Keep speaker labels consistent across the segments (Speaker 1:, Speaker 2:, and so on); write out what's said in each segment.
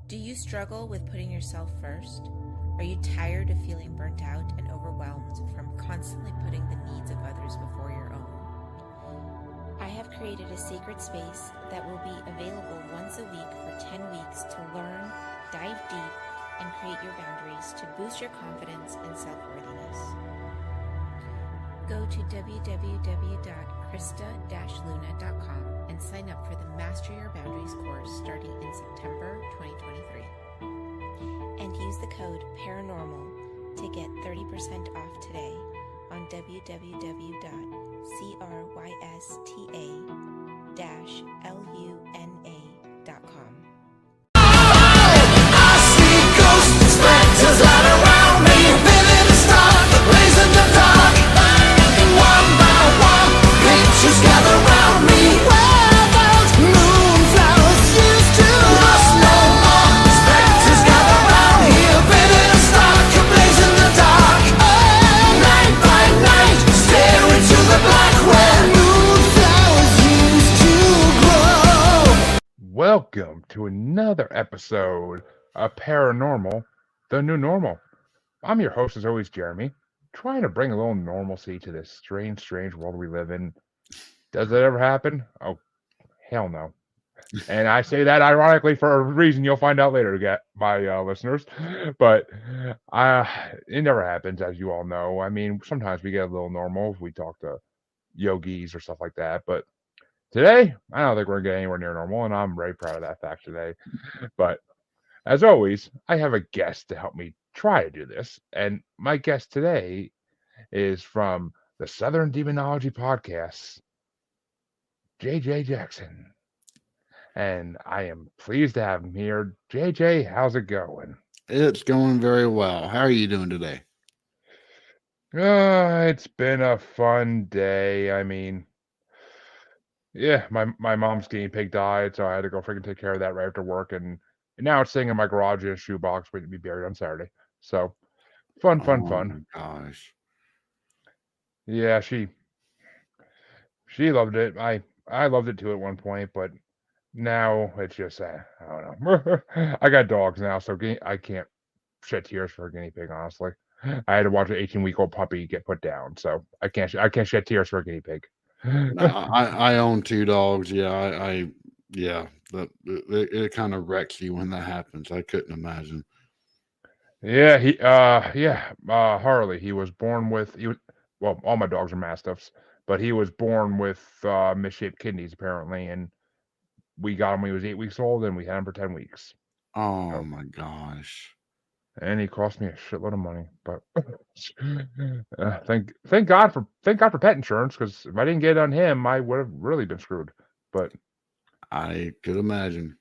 Speaker 1: Do you struggle with putting yourself first? Are you tired of feeling burnt out and overwhelmed from constantly putting the needs of others before your own? I have created a sacred space that will be available once a week for 10 weeks to learn, dive deep, and create your boundaries to boost your confidence and self-worthiness. Go to www.krista-luna.com and sign up for the Master Your Boundaries course starting in September 2023. And use the code PARANORMAL to get 30% off today on www.crista-luna.com.
Speaker 2: Welcome to another episode of Paranormal, the New Normal. I'm your host, as always, Jeremy, trying to bring a little normalcy to this strange world we live in. Does that ever happen? Oh, hell no. And I say that ironically for a reason you'll find out later, my listeners. But it never happens, as you all know. I mean, sometimes we get a little normal if we talk to yogis or stuff like that, but today, I don't think we're going to get anywhere near normal, and I'm very proud of that fact today. But as always, I have a guest to help me try to do this. And my guest today is from the Southern Demonology Podcast, JJ Jackson. And I am pleased to have him here. JJ, how's it going?
Speaker 3: It's going very well. How are you doing today?
Speaker 2: It's been a fun day. I mean, yeah, my mom's guinea pig died, so I had to go freaking take care of that right after work, and now it's sitting in my garage in a shoebox waiting to be buried on Saturday. So fun.
Speaker 3: Oh my gosh.
Speaker 2: Yeah, she loved it. I loved it too at one point, but now it's just I don't know. I got dogs now, so I can't shed tears for a guinea pig. Honestly, I had to watch an 18-week-old puppy get put down, so I can't shed tears for a guinea pig.
Speaker 3: I own 2 dogs. Yeah, it kind of wrecks you when that happens. I couldn't imagine.
Speaker 2: Yeah, Harley. He was born with well, all my dogs are mastiffs, but he was born with misshaped kidneys apparently, and we got him when he was 8 weeks old, and we had him for 10 weeks.
Speaker 3: Oh my gosh.
Speaker 2: And he cost me a shitload of money, but thank God for pet insurance, because if I didn't get it on him, I would have really been screwed. But
Speaker 3: I could imagine.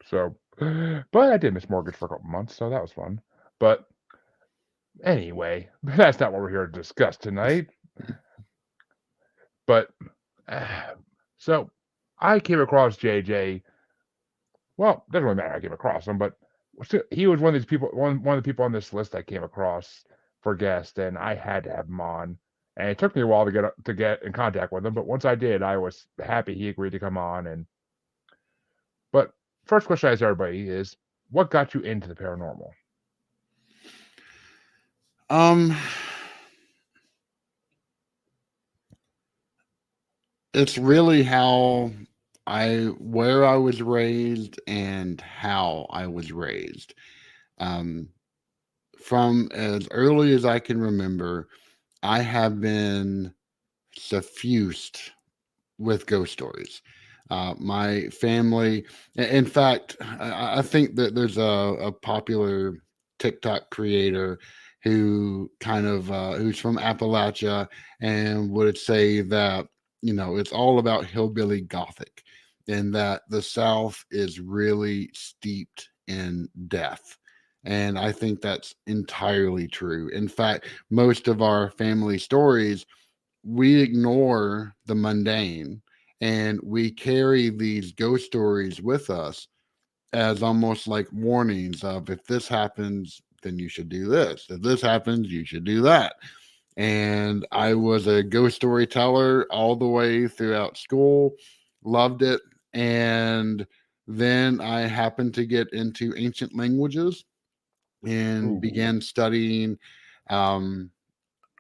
Speaker 2: So, but I did miss mortgage for a couple months, so that was fun. But anyway, that's not what we're here to discuss tonight. But so I came across JJ. Well, doesn't really matter how I came across him, but he was one of these people, one of the people on this list I came across for guest, and I had to have him on. And it took me a while to get in contact with him, but once I did, I was happy he agreed to come on. But first question I ask everybody is, what got you into the paranormal?
Speaker 3: It's really where I was raised and how I was raised. From as early as I can remember, I have been suffused with ghost stories. My family, in fact, I think that there's a popular TikTok creator who who's from Appalachia and would say that, it's all about hillbilly Gothic, and that the South is really steeped in death. And I think that's entirely true. In fact, most of our family stories, we ignore the mundane and we carry these ghost stories with us as almost like warnings of, if this happens, then you should do this. If this happens, you should do that. And I was a ghost storyteller all the way throughout school, loved it. And Then I happened to get into ancient languages and
Speaker 2: Ooh.
Speaker 3: began studying, um,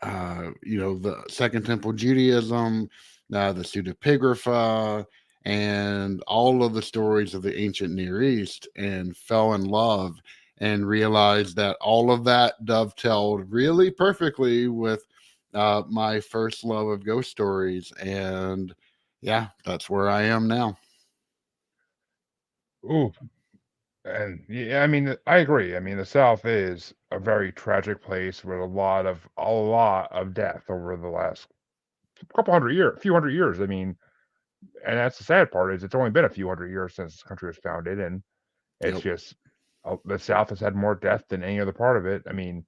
Speaker 3: the Second Temple Judaism, the pseudepigrapha, and all of the stories of the ancient Near East, and fell in love and realized that all of that dovetailed really perfectly with my first love of ghost stories. And yeah, that's where I am now.
Speaker 2: Ooh. And yeah, I mean, I agree. I mean, the South is a very tragic place with a lot of death over the last a few hundred years. I mean, and that's the sad part is it's only been a few hundred years since this country was founded, and it's
Speaker 3: Yep.
Speaker 2: just the South has had more death than any other part of it. I mean,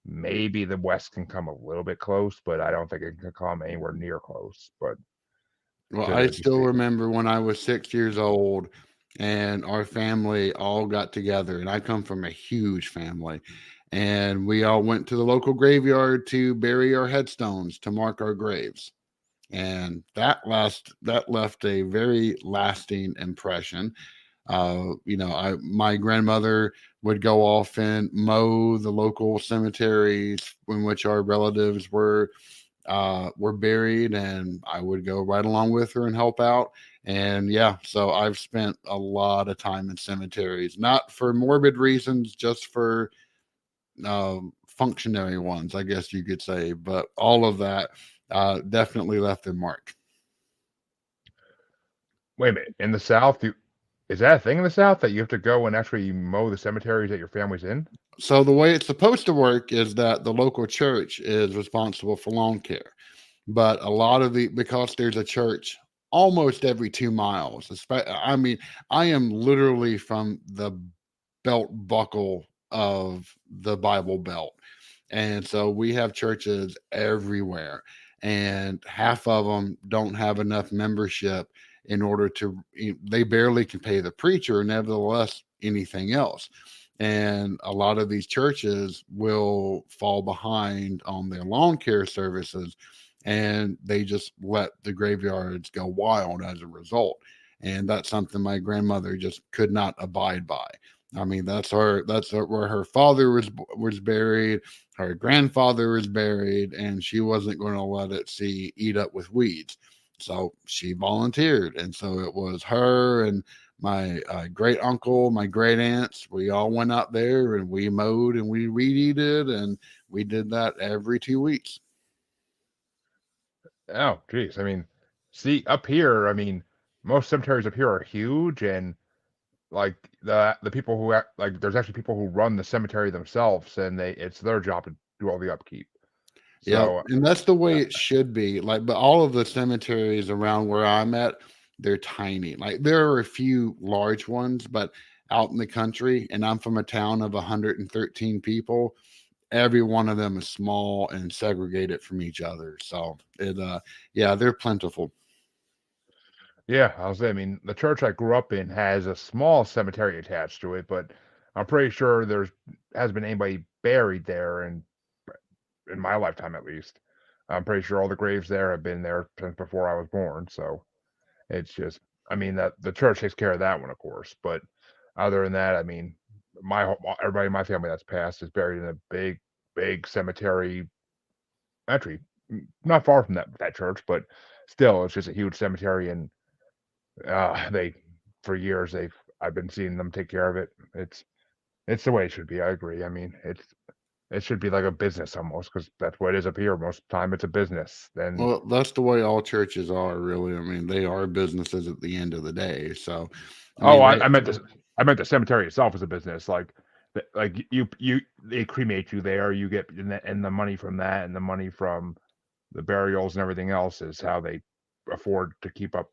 Speaker 2: maybe the West can come a little bit close, but I don't think it can come anywhere near close. But
Speaker 3: Well, I
Speaker 2: to be
Speaker 3: still
Speaker 2: seen.
Speaker 3: remember when I was 6 years old and our family all got together, and I come from a huge family, and we all went to the local graveyard to bury our headstones to mark our graves. And that left a very lasting impression. My grandmother would go off and mow the local cemeteries in which our relatives were buried, and I would go right along with her and help out. And yeah, so I've spent a lot of time in cemeteries, not for morbid reasons, just for functionary ones, I guess you could say. But all of that definitely left their mark.
Speaker 2: Wait a minute, in the South, is that a thing in the South that you have to go and actually mow the cemeteries that your family's in?
Speaker 3: So the way it's supposed to work is that the local church is responsible for lawn care. But a lot of because there's a church almost every 2 miles. I mean, I am literally from the belt buckle of the Bible Belt. And so we have churches everywhere, and half of them don't have enough membership in order to, they barely can pay the preacher, nevertheless, anything else. And a lot of these churches will fall behind on their lawn care services, and they just let the graveyards go wild as a result. And that's something my grandmother just could not abide by. I mean, where her father was buried, her grandfather was buried, and she wasn't going to let it see eat up with weeds. So she volunteered, and so it was her and my great uncle, my great aunts. We all went out there and we mowed and we weeded, and we did that every 2 weeks.
Speaker 2: Oh, geez. I mean, see, up here, I mean, most cemeteries up here are huge, and like the people who like, there's actually people who run the cemetery themselves, and it's their job to do all the upkeep.
Speaker 3: Yep,
Speaker 2: So,
Speaker 3: and that's the
Speaker 2: uh,
Speaker 3: way it should be. Like, but all of the cemeteries around where I'm at, they're tiny. Like, there are a few large ones, but out in the country, and I'm from a town of 113 people, every one of them is small and segregated from each other. So yeah, they're plentiful.
Speaker 2: yeah, I mean, the church I grew up in has a small cemetery attached to it, but I'm pretty sure there's hasn't been anybody buried there in my lifetime at least. I'm pretty sure all the graves there have been there since before I was born. So it's just, I mean, that the church takes care of that one, of course. But other than that, I mean, everybody in my family that's passed is buried in a big cemetery entry, not far from that church, but still, it's just a huge cemetery, and they for years I've been seeing them take care of it. It's the way it should be. I agree. I mean, it should be like a business almost, because that's what it is up here. Most of the time, it's a business. Then,
Speaker 3: Well, that's the way all churches are, really. I mean, they are businesses at the end of the day. So, I
Speaker 2: oh,
Speaker 3: mean,
Speaker 2: I meant this. I meant the cemetery itself as a business. Like you they cremate you there. You get and the money from that, and the money from the burials and everything else is how they afford to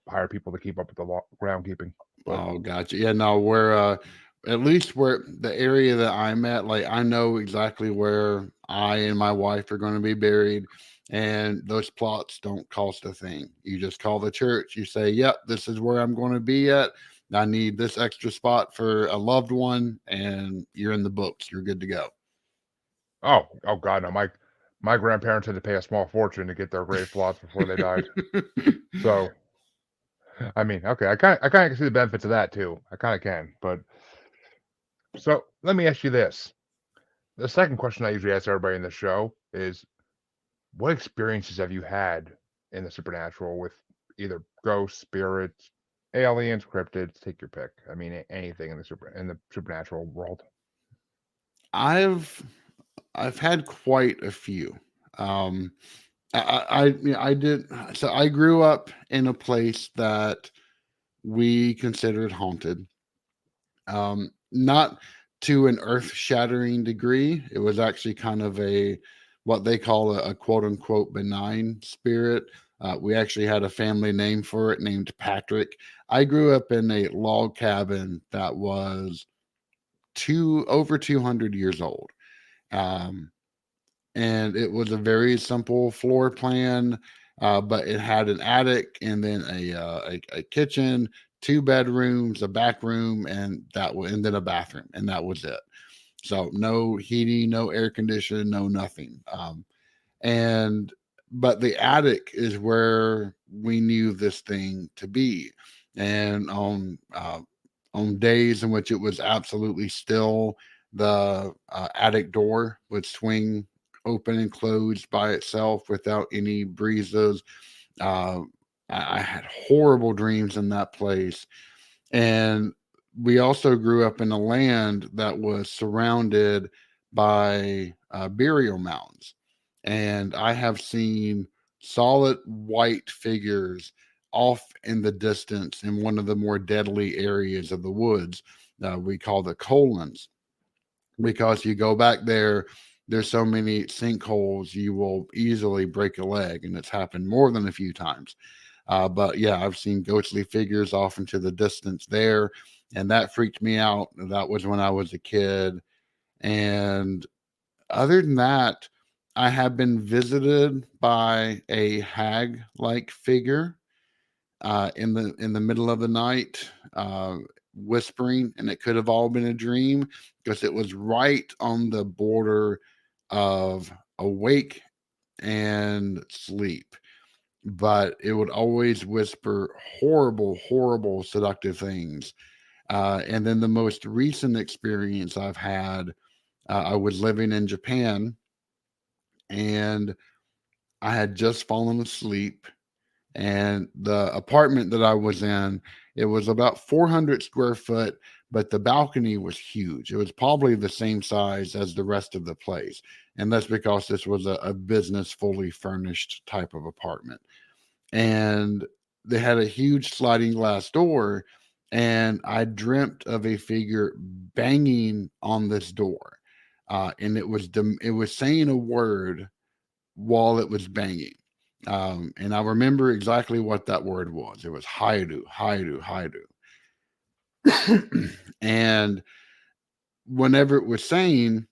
Speaker 2: hire people to keep up with the groundkeeping. But
Speaker 3: oh, gotcha. Yeah, no, at least where the area that I'm at, like, I know exactly where I and my wife are going to be buried, and those plots don't cost a thing. You just call the church, you say, "Yep, this is where I'm going to be at. I need this extra spot for a loved one," and you're in the books. You're good to go.
Speaker 2: oh God, no, my grandparents had to pay a small fortune to get their grave plots before they died. So I mean, okay, I kind of can see the benefits of that too. I kind of can, but so let me ask you this. The second question I usually ask everybody in the show is, what experiences have you had in the supernatural with either ghosts, spirits, aliens, cryptids? Take your pick. I mean, anything in the supernatural world.
Speaker 3: I've had quite a few. Um, I did. So I grew up in a place that we considered haunted. Not to an earth-shattering degree. It was actually kind of a what they call a quote unquote benign spirit. We actually had a family name for it named Patrick. I grew up in a log cabin that was over 200 years old. Um, and it was a very simple floor plan, but it had an attic and then a kitchen, two bedrooms, a back room, and then a bathroom, and that was it. So no heating, no air conditioning, no nothing. And but the attic is where we knew this thing to be, and on days in which it was absolutely still, the attic door would swing open and closed by itself without any breezes. Uh, I had horrible dreams in that place. And we also grew up in a land that was surrounded by burial mounds. And I have seen solid white figures off in the distance in one of the more deadly areas of the woods. We call the colons, because you go back there, there's so many sinkholes, you will easily break a leg. And it's happened more than a few times. But yeah, I've seen ghostly figures off into the distance there, and that freaked me out. That was when I was a kid. And other than that, I have been visited by a hag-like figure in the middle of the night, whispering, and it could have all been a dream because it was right on the border of awake and sleep, but it would always whisper horrible, horrible, seductive things. And then the most recent experience I've had, I was living in Japan, and I had just fallen asleep. And the apartment that I was in, it was about 400 square foot, but the balcony was huge. It was probably the same size as the rest of the place. And that's because this was a business, fully furnished type of apartment. And they had a huge sliding glass door, and I dreamt of a figure banging on this door, and it was saying a word while it was banging, and I remember exactly what that word was. It was haidu, haidu, haidu. And whenever it was saying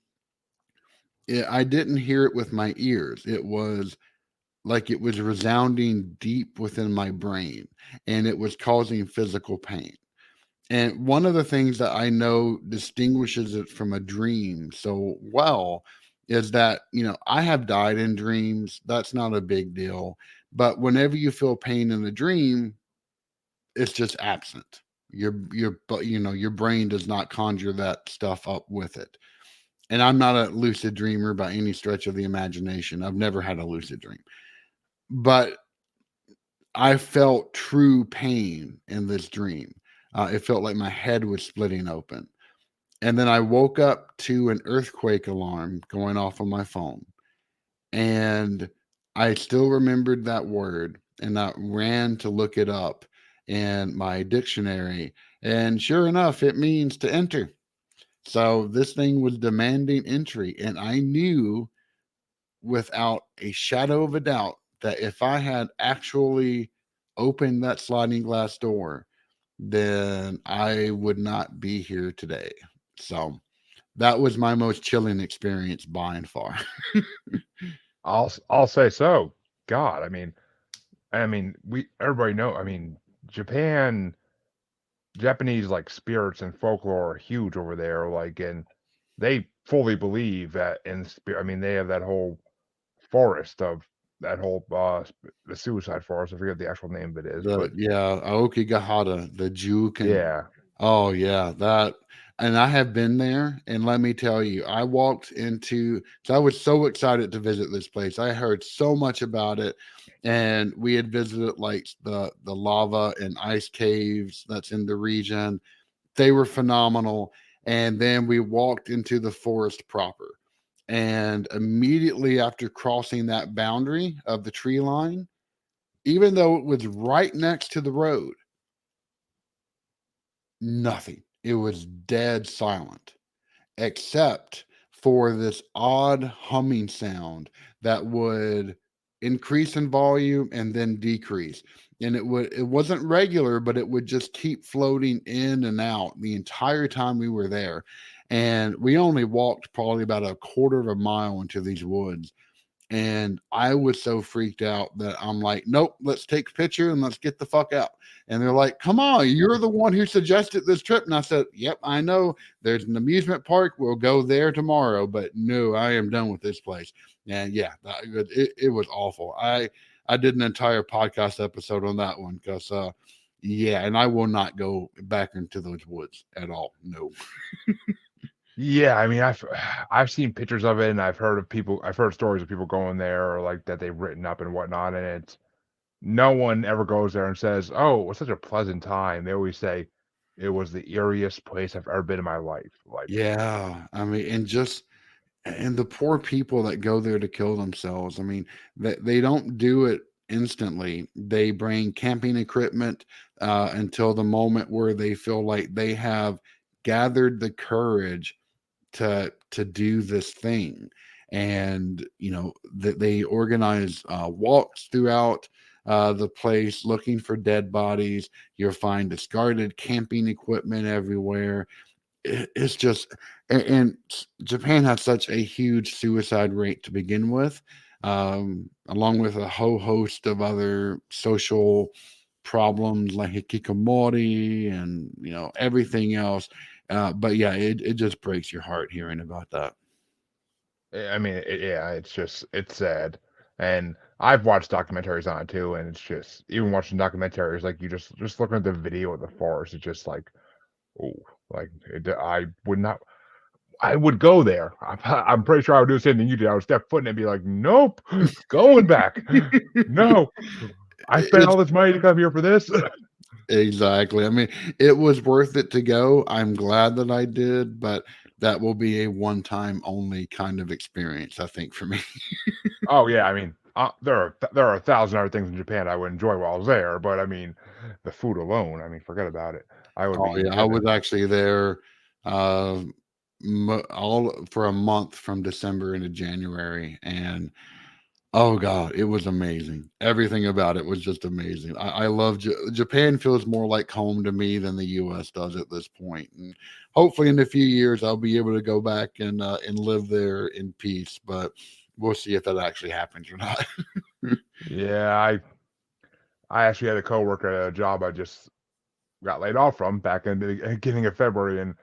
Speaker 3: it, I didn't hear it with my ears. It was like it was resounding deep within my brain, and it was causing physical pain. And one of the things that I know distinguishes it from a dream so well is that, I have died in dreams. That's not a big deal. But whenever you feel pain in a dream, it's just absent. Your brain does not conjure that stuff up with it. And I'm not a lucid dreamer by any stretch of the imagination. I've never had a lucid dream. But I felt true pain in this dream. It felt like my head was splitting open. And then I woke up to an earthquake alarm going off on my phone. And I still remembered that word. And I ran to look it up in my dictionary. And sure enough, it means to enter. So this thing was demanding entry. And I knew without a shadow of a doubt that if I had actually opened that sliding glass door, then I would not be here today. So that was my most chilling experience by and far.
Speaker 2: I'll say so. God, we everybody know. I mean, Japan, Japanese like spirits and folklore are huge over there. Like, and they fully believe that in spirit. I mean, they have that whole forest of that whole the suicide forest. I forget the actual name of it is, but
Speaker 3: Aokigahara, the juke, and
Speaker 2: yeah,
Speaker 3: oh yeah, that. And I have been there, and let me tell you, I walked into. So I was so excited to visit this place. I heard so much about it, and we had visited like the lava and ice caves that's in the region. They were phenomenal. And then we walked into the forest proper. And immediately after crossing that boundary of the tree line, even though it was right next to the road, nothing. It was dead silent, except for this odd humming sound that would increase in volume and then decrease. And it wasn't regular, but it would just keep floating in and out the entire time we were there. And we only walked probably about a quarter of a mile into these woods. And I was so freaked out that I'm like, nope, let's take a picture and let's get the fuck out. And they're like, come on, you're the one who suggested this trip. And I said, yep, I know. There's an amusement park. We'll go there tomorrow. But no, I am done with this place. And yeah, it was awful. I did an entire podcast episode on that one because, yeah, and I will not go back into those woods at all. No.
Speaker 2: yeah. I mean, I've seen pictures of it, and I've heard stories of people going there, or like that they've written up and whatnot, and it's no one ever goes there and says, "Oh, it was such a pleasant time." They always say it was the eeriest place I've ever been in my life. Like,
Speaker 3: Yeah. I mean, and the poor people that go there to kill themselves. I mean, they don't do it instantly. They bring camping equipment until the moment where they feel like they have gathered the courage to do this thing. And that they organize walks throughout the place looking for dead bodies. You'll find discarded camping equipment everywhere. It's just, and Japan has such a huge suicide rate to begin with, along with a whole host of other social problems like hikikomori and everything else. But yeah, it just breaks your heart hearing about that.
Speaker 2: I mean, yeah, it's sad, and I've watched documentaries on it too, and it's just even watching documentaries, like you just looking at the video of the forest, it's just like, oh, like I would not. I would go there. I'm pretty sure I would do the same thing you did. I would step foot in it and be like, nope, going back. No, I spent
Speaker 3: It's
Speaker 2: all this money to come here for this.
Speaker 3: exactly. I mean, it was worth it to go. I'm glad that I did, but that will be a one-time only kind of experience, I think, for me.
Speaker 2: Oh yeah, I mean, there are a thousand other things in Japan I would enjoy while I was there, but I mean, the food alone, I mean, forget about it. I would be
Speaker 3: Oh
Speaker 2: in
Speaker 3: yeah, I was
Speaker 2: heaven.
Speaker 3: actually there uh, all for a month from December into January, and oh God, it was amazing. Everything about it was just amazing. I love Japan. Feels more like home to me than the U.S. does at this point, and hopefully in a few years I'll be able to go back and live there in peace. But we'll see if that actually happens or not.
Speaker 2: Yeah, I actually had a coworker at a job I just got laid off from back in the beginning of February, and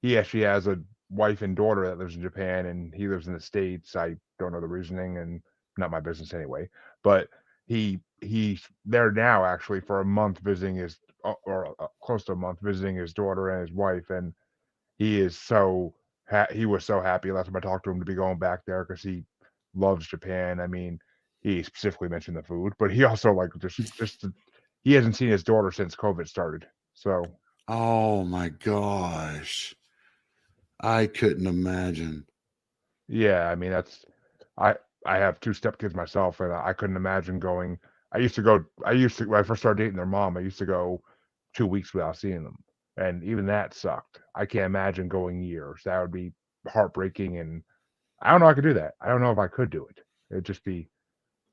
Speaker 2: he actually has a wife and daughter that lives in Japan, and he lives in the States. I don't know the reasoning, and not my business anyway. But he's there now actually for a month visiting his or close to a month visiting his daughter and his wife, and he is so he was so happy last time I talked to him to be going back there because he loves Japan. I mean, he specifically mentioned the food, but he also like he hasn't seen his daughter since COVID started. So
Speaker 3: Oh my gosh, I couldn't imagine.
Speaker 2: yeah, I mean I I have two stepkids myself, and I couldn't imagine going. I used to when I first started dating their mom. I used to go 2 weeks without seeing them, and even that sucked. I can't imagine going years. That would be heartbreaking, and I don't know if I could do that. I don't know if I could do it. It'd just be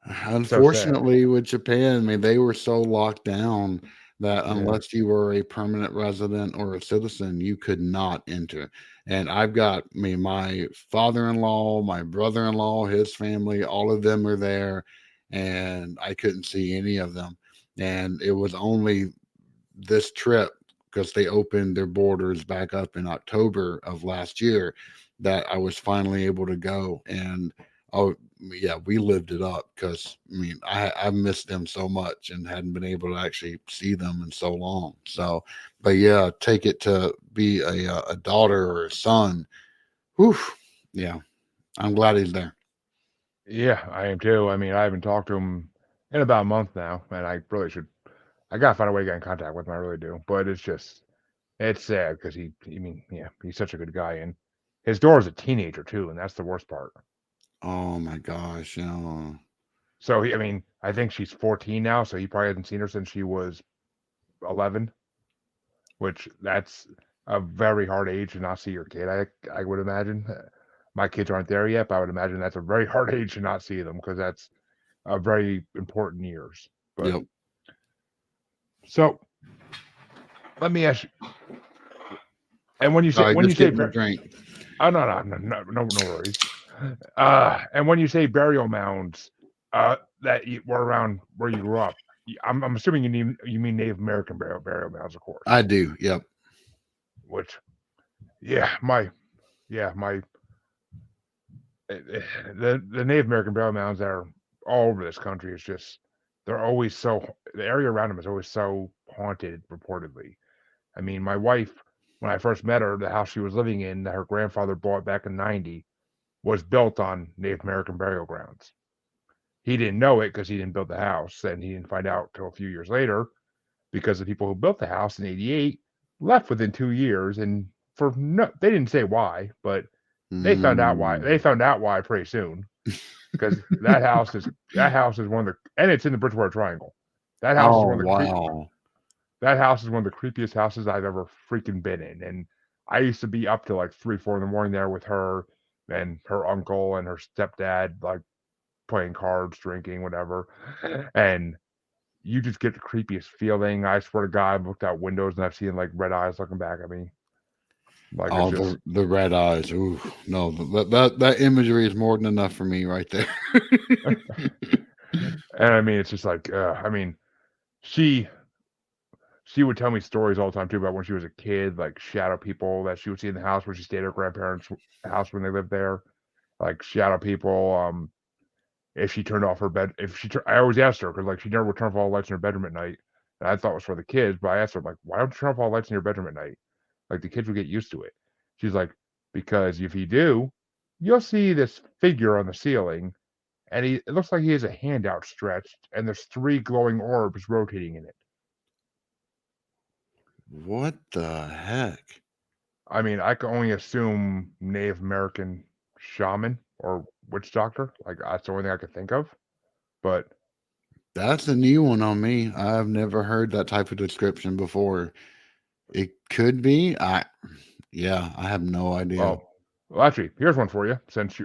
Speaker 2: so sad.
Speaker 3: Unfortunately, with Japan, I mean, they were so locked down that
Speaker 2: Yeah.
Speaker 3: unless you were a permanent resident or a citizen, you could not enter. And I've got my father-in-law, my brother-in-law, his family, all of them are there, and I couldn't see any of them. And it was only this trip because they opened their borders back up in October of last year that I was finally able to go. And Oh yeah, we lived it up because I mean I missed them so much and hadn't been able to actually see them in so long. So, but yeah, take it to be a daughter or a son. Whew, yeah, I'm glad he's there.
Speaker 2: Yeah, I am too. I mean, I haven't talked to him in about a month now, and I really should. I gotta find a way to get in contact with him. I really do. But it's sad because he's such a good guy, and his daughter's a teenager too, and that's the worst part.
Speaker 3: Oh my gosh, yeah.
Speaker 2: So I think she's 14 now, so he probably hasn't seen her since she was 11, which that's a very hard age to not see your kid. I would imagine. My kids aren't there yet, but I would imagine that's a very hard age to not see them because that's a very important years. But
Speaker 3: Yep.
Speaker 2: so let me ask you, and when you say
Speaker 3: Sorry, just getting a drink.
Speaker 2: oh no worries. And when you say burial mounds, that were around where you grew up, I'm assuming you mean Native American burial mounds, of course.
Speaker 3: I do. Yep.
Speaker 2: Which, yeah, my the Native American burial mounds that are all over this country is just they're always the area around them is always so haunted, reportedly. I mean, my wife, when I first met her, the house she was living in that her grandfather bought back in '90 was built on Native American burial grounds. He didn't know it because he didn't build the house, and he didn't find out till a few years later because the people who built the house in '88 left within 2 years, and they didn't say why, but they found out why. They found out why pretty soon because that house is one of the and it's in the Bridgewater Triangle. That house is
Speaker 3: Oh
Speaker 2: one of the
Speaker 3: wow.
Speaker 2: that house is one of the creepiest houses I've ever freaking been in, and I used to be up to like 3, 4 in the morning there with her and her uncle and her stepdad, like playing cards, drinking, whatever. And you just get the creepiest feeling. I swear to God, I've looked out windows and I've seen like red eyes looking back at me. Like it's
Speaker 3: Oh,
Speaker 2: just
Speaker 3: the red eyes. Ooh, no, that imagery is more than enough for me right there.
Speaker 2: and I mean it's just like she would tell me stories all the time too about when she was a kid, like shadow people that she would see in the house where she stayed at her grandparents' house when they lived there, like shadow people. If she turned off her bed, I always asked her because like she never would turn off all the lights in her bedroom at night, and I thought it was for the kids. But I asked her like, why don't you turn off all the lights in your bedroom at night? Like the kids would get used to it. She's like, because if you do, you'll see this figure on the ceiling, and it looks like he has a hand outstretched, and there's 3 glowing orbs rotating in it.
Speaker 3: What the heck?
Speaker 2: I mean, I can only assume Native American shaman or witch doctor. Like that's the only thing I could think of. But
Speaker 3: That's a new one on me. I've never heard that type of description before. It could be. Yeah, I have no idea.
Speaker 2: well, actually, here's one for you. Since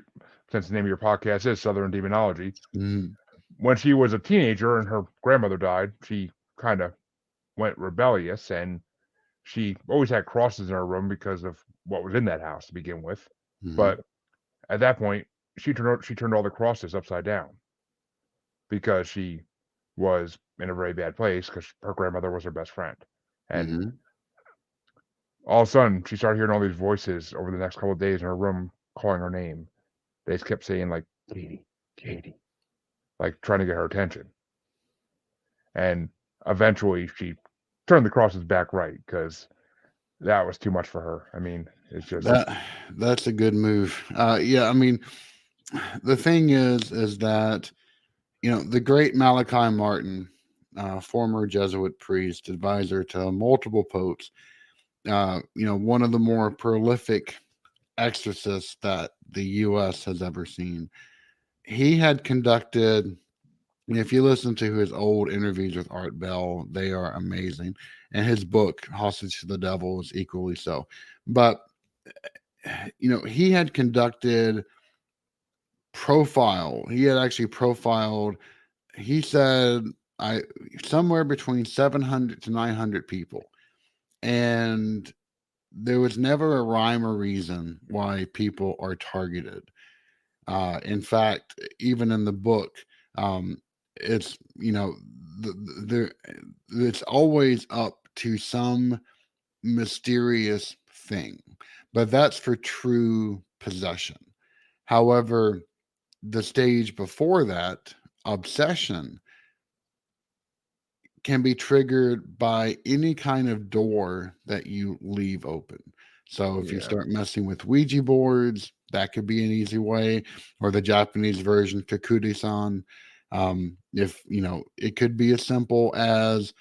Speaker 2: the name of your podcast is Southern Demonology,
Speaker 3: Mm,
Speaker 2: when she was a teenager and her grandmother died, she kind of went rebellious, and she always had crosses in her room because of what was in that house to begin with.
Speaker 3: mhm,
Speaker 2: But at that point, she turned all the crosses upside down because she was in a very bad place because her grandmother was her best friend. And
Speaker 3: mhm.
Speaker 2: all of a sudden, she started hearing all these voices over the next couple of days in her room calling her name. They just kept saying, like, Katie, Katie, like trying to get her attention. And eventually, she turned the crosses back right because that was too much for her. I mean, it's just,
Speaker 3: That's a good move. Yeah, I mean, the thing is that the great Malachi Martin, former Jesuit priest, advisor to multiple popes, one of the more prolific exorcists that the U.S. has ever seen. He had conducted, if you listen to his old interviews with Art Bell, they are amazing. And his book, Hostage to the Devil, is equally so. But, he had conducted he had actually profiled, he said, somewhere between 700 to 900 people. And there was never a rhyme or reason why people are targeted. In fact, even in the book, it's it's always up to some mysterious thing, but that's for true possession. However, the stage before that, obsession, can be triggered by any kind of door that you leave open. So if you
Speaker 2: Yeah.
Speaker 3: start messing with Ouija boards, that could be an easy way, or the Japanese version, Kakuri-san. If it could be as simple as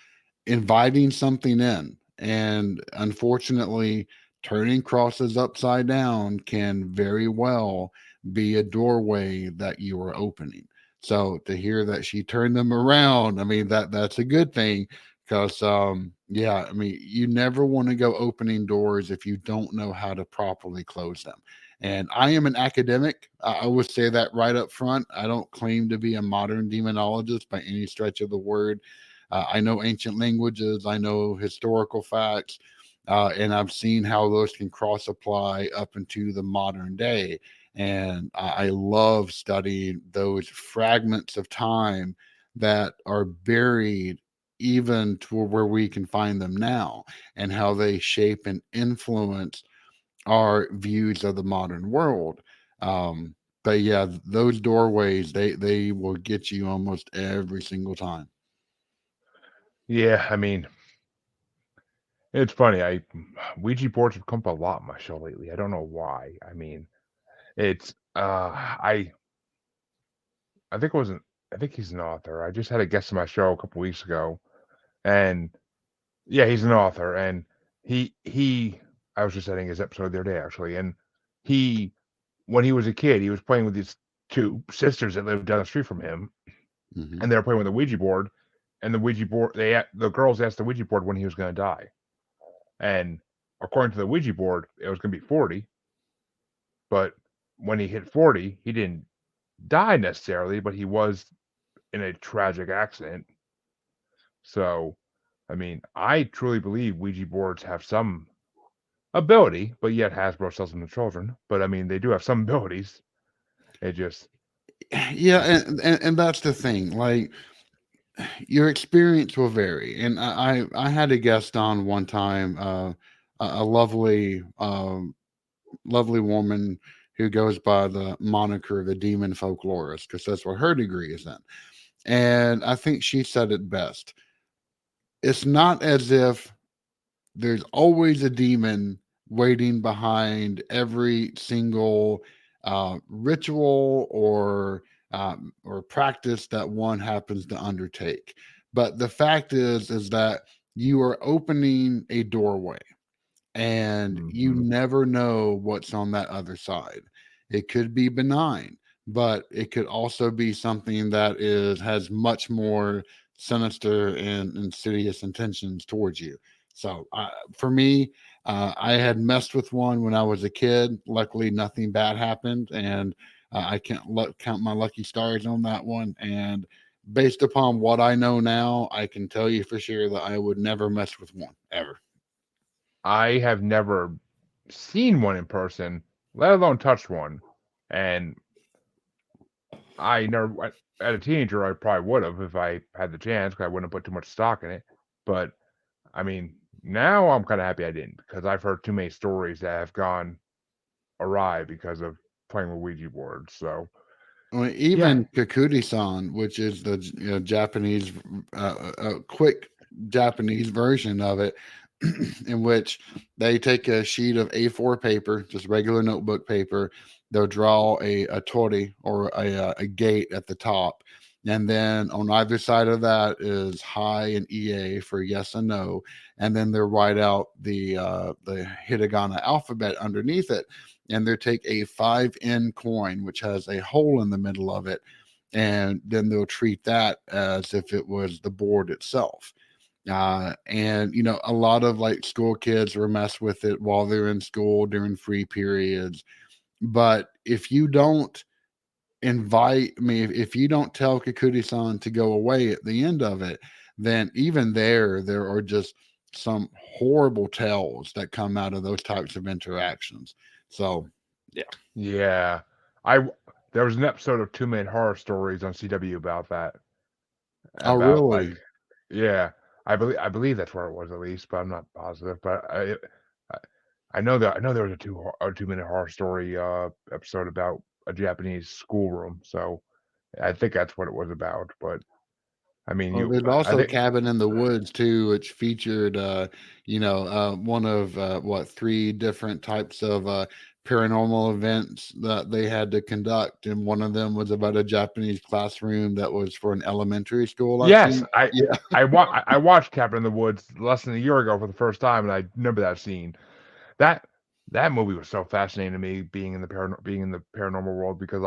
Speaker 3: inviting something in, and unfortunately, turning crosses upside down can very well be a doorway that you are opening. So to hear that she turned them around, I mean that's a good thing, because yeah, I mean you never want to go opening doors if you don't know how to properly close them. And I am an academic. I would say that right up front. I don't claim to be a modern demonologist by any stretch of the word. I know ancient languages, I know historical facts, and I've seen how those can cross apply up into the modern day. And I love studying those fragments of time that are buried even to where we can find them now, and how they shape and influence our views of the modern world. But yeah, those doorways, they will get you almost every single time.
Speaker 2: Yeah, I mean, it's funny. Ouija boards have come up a lot on my show lately. I don't know why. I mean, it's I think it wasn't. I think he's an author. I just had a guest on my show a couple weeks ago, and yeah, he's an author, and he. I was just editing his episode the other day actually, and he, when he was a kid, he was playing with his two sisters that lived down the street from him,
Speaker 3: Hmm.
Speaker 2: and they were playing with a Ouija board, and the girls asked the Ouija board when he was going to die, and according to the Ouija board, it was going to be 40, but when he hit 40, he didn't die necessarily, but he was in a tragic accident. So, I mean, I truly believe Ouija boards have some ability, but yet Hasbro sells them to children. But I mean, they do have some abilities. It just,
Speaker 3: Yeah, and that's the thing. Like, your experience will vary. And I had a guest on one time, a lovely lovely woman who goes by the moniker the demon folklorist, because that's what her degree is in. And I think she said it best. It's not as if there's always a demon waiting behind every single ritual or practice that one happens to undertake. But the fact is that you are opening a doorway, and you
Speaker 2: mhm.
Speaker 3: never know what's on that other side. It could be benign, but it could also be something that has much more sinister and insidious intentions towards you. So for me, I had messed with one when I was a kid. Luckily, nothing bad happened, and I can't count my lucky stars on that one. And based upon what I know now, I can tell you for sure that I would never mess with one ever.
Speaker 2: I have never seen one in person, let alone touched one. And I never, as a teenager, I probably would have if I had the chance, because I wouldn't have put too much stock in it. But I mean, now I'm kind of happy I didn't, because I've heard too many stories that have gone awry because of playing with Ouija boards. So
Speaker 3: Well,
Speaker 2: yeah,
Speaker 3: even Kakuri-san, which is the Japanese, quick Japanese version of it, in which they take a sheet of A4 paper, just regular notebook paper. They'll draw a tori, or a gate at the top. And then on either side of that is hi and EA for yes and no. And then they'll write out the hiragana alphabet underneath it. And they'll take a 5 yen coin, which has a hole in the middle of it. And then they'll treat that as if it was the board itself. And a lot of like school kids will mess with it while they're in school during free periods. But if you don't invite me, if you don't tell Kakuri-san to go away at the end of it, then even there are just some horrible tales that come out of those types of interactions. So yeah.
Speaker 2: yeah. I there was an episode of Two Man Horror Stories on CW about that.
Speaker 3: Oh,
Speaker 2: About like,
Speaker 3: really?
Speaker 2: yeah, I believe that's where it was, at least, but I'm not positive. But I, I know there was a 2 minute horror story episode about a Japanese schoolroom. So I think that's what it was about. But I mean,
Speaker 3: Well,
Speaker 2: you,
Speaker 3: there's
Speaker 2: I
Speaker 3: also
Speaker 2: think
Speaker 3: Cabin in the Woods too, which featured, one of three different types of paranormal events that they had to conduct, and one of them was about a Japanese classroom that was for an elementary school, I
Speaker 2: yes,
Speaker 3: think. Yeah.
Speaker 2: I watched Cabin in the Woods less than a year ago for the first time, and I remember that scene. That that movie was so fascinating to me, being in the paranormal world, because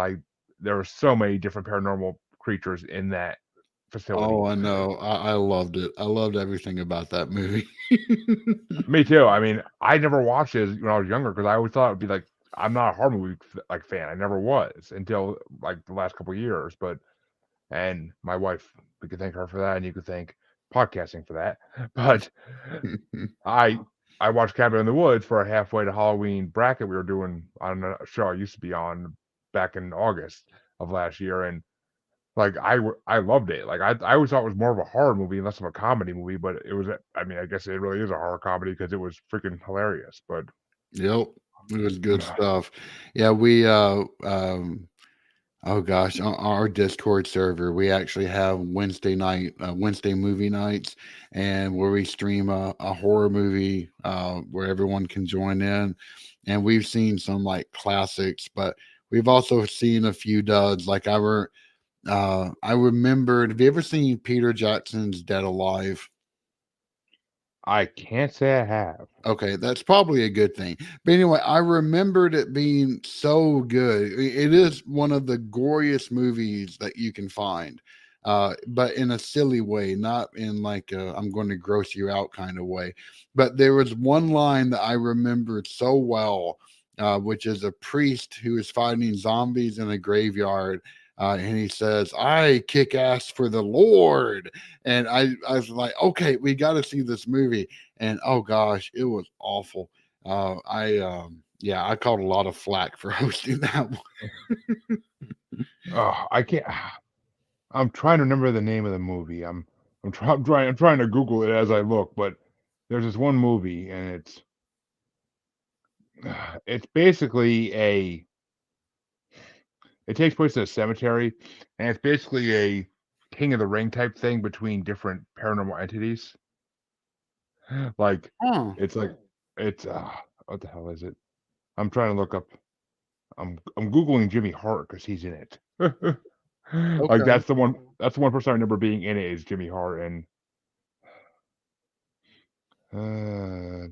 Speaker 2: there were so many different paranormal creatures in that
Speaker 3: Oh,
Speaker 2: facility.
Speaker 3: I know. I loved it. I loved everything about that movie.
Speaker 2: Me too. I mean, I never watched it when I was younger because I always thought it'd be like, I'm not a horror movie like fan. I never was until like the last couple of years. But and my wife, we could thank her for that, and you could thank podcasting for that. But I I watched Cabin in the Woods for a halfway to Halloween bracket we were doing on a show I used to be on back in August of last year, and like I loved it. Like I always thought it was more of a horror movie and less of a comedy movie, but it was. I mean, I guess it really is a horror comedy because it was freaking hilarious. But
Speaker 3: Yep. It was good stuff. Yeah, we oh gosh, on our Discord server, we actually have Wednesday movie nights, and where we stream a horror movie where everyone can join in. And we've seen some like classics, but we've also seen a few duds. I remembered. Have you ever seen Peter Jackson's Dead Alive?
Speaker 2: I can't say I have.
Speaker 3: Okay, that's probably a good thing. But anyway, I remembered it being so good. It is one of the goriest movies that you can find, but in a silly way, not in like I'm going to gross you out kind of way. But there was one line that I remembered so well, which is a priest who is fighting zombies in a graveyard. And he says, "I kick ass for the Lord." And I was like, okay, we got to see this movie. And oh gosh, it was awful. Yeah, I caught a lot of flack for hosting that one.
Speaker 2: Oh, I can't. I'm trying to remember the name of the movie. I'm trying to Google it as I look, but there's this one movie, and it's basically a. It takes place in a cemetery, and it's basically a King of the Ring type thing between different paranormal entities. Like
Speaker 3: Huh.
Speaker 2: it's like it's what the hell is it? I'm trying to look up. I'm googling Jimmy Hart because he's in it. Like
Speaker 3: Okay.
Speaker 2: that's the one. That's the one person I remember being in it is Jimmy Hart and uh,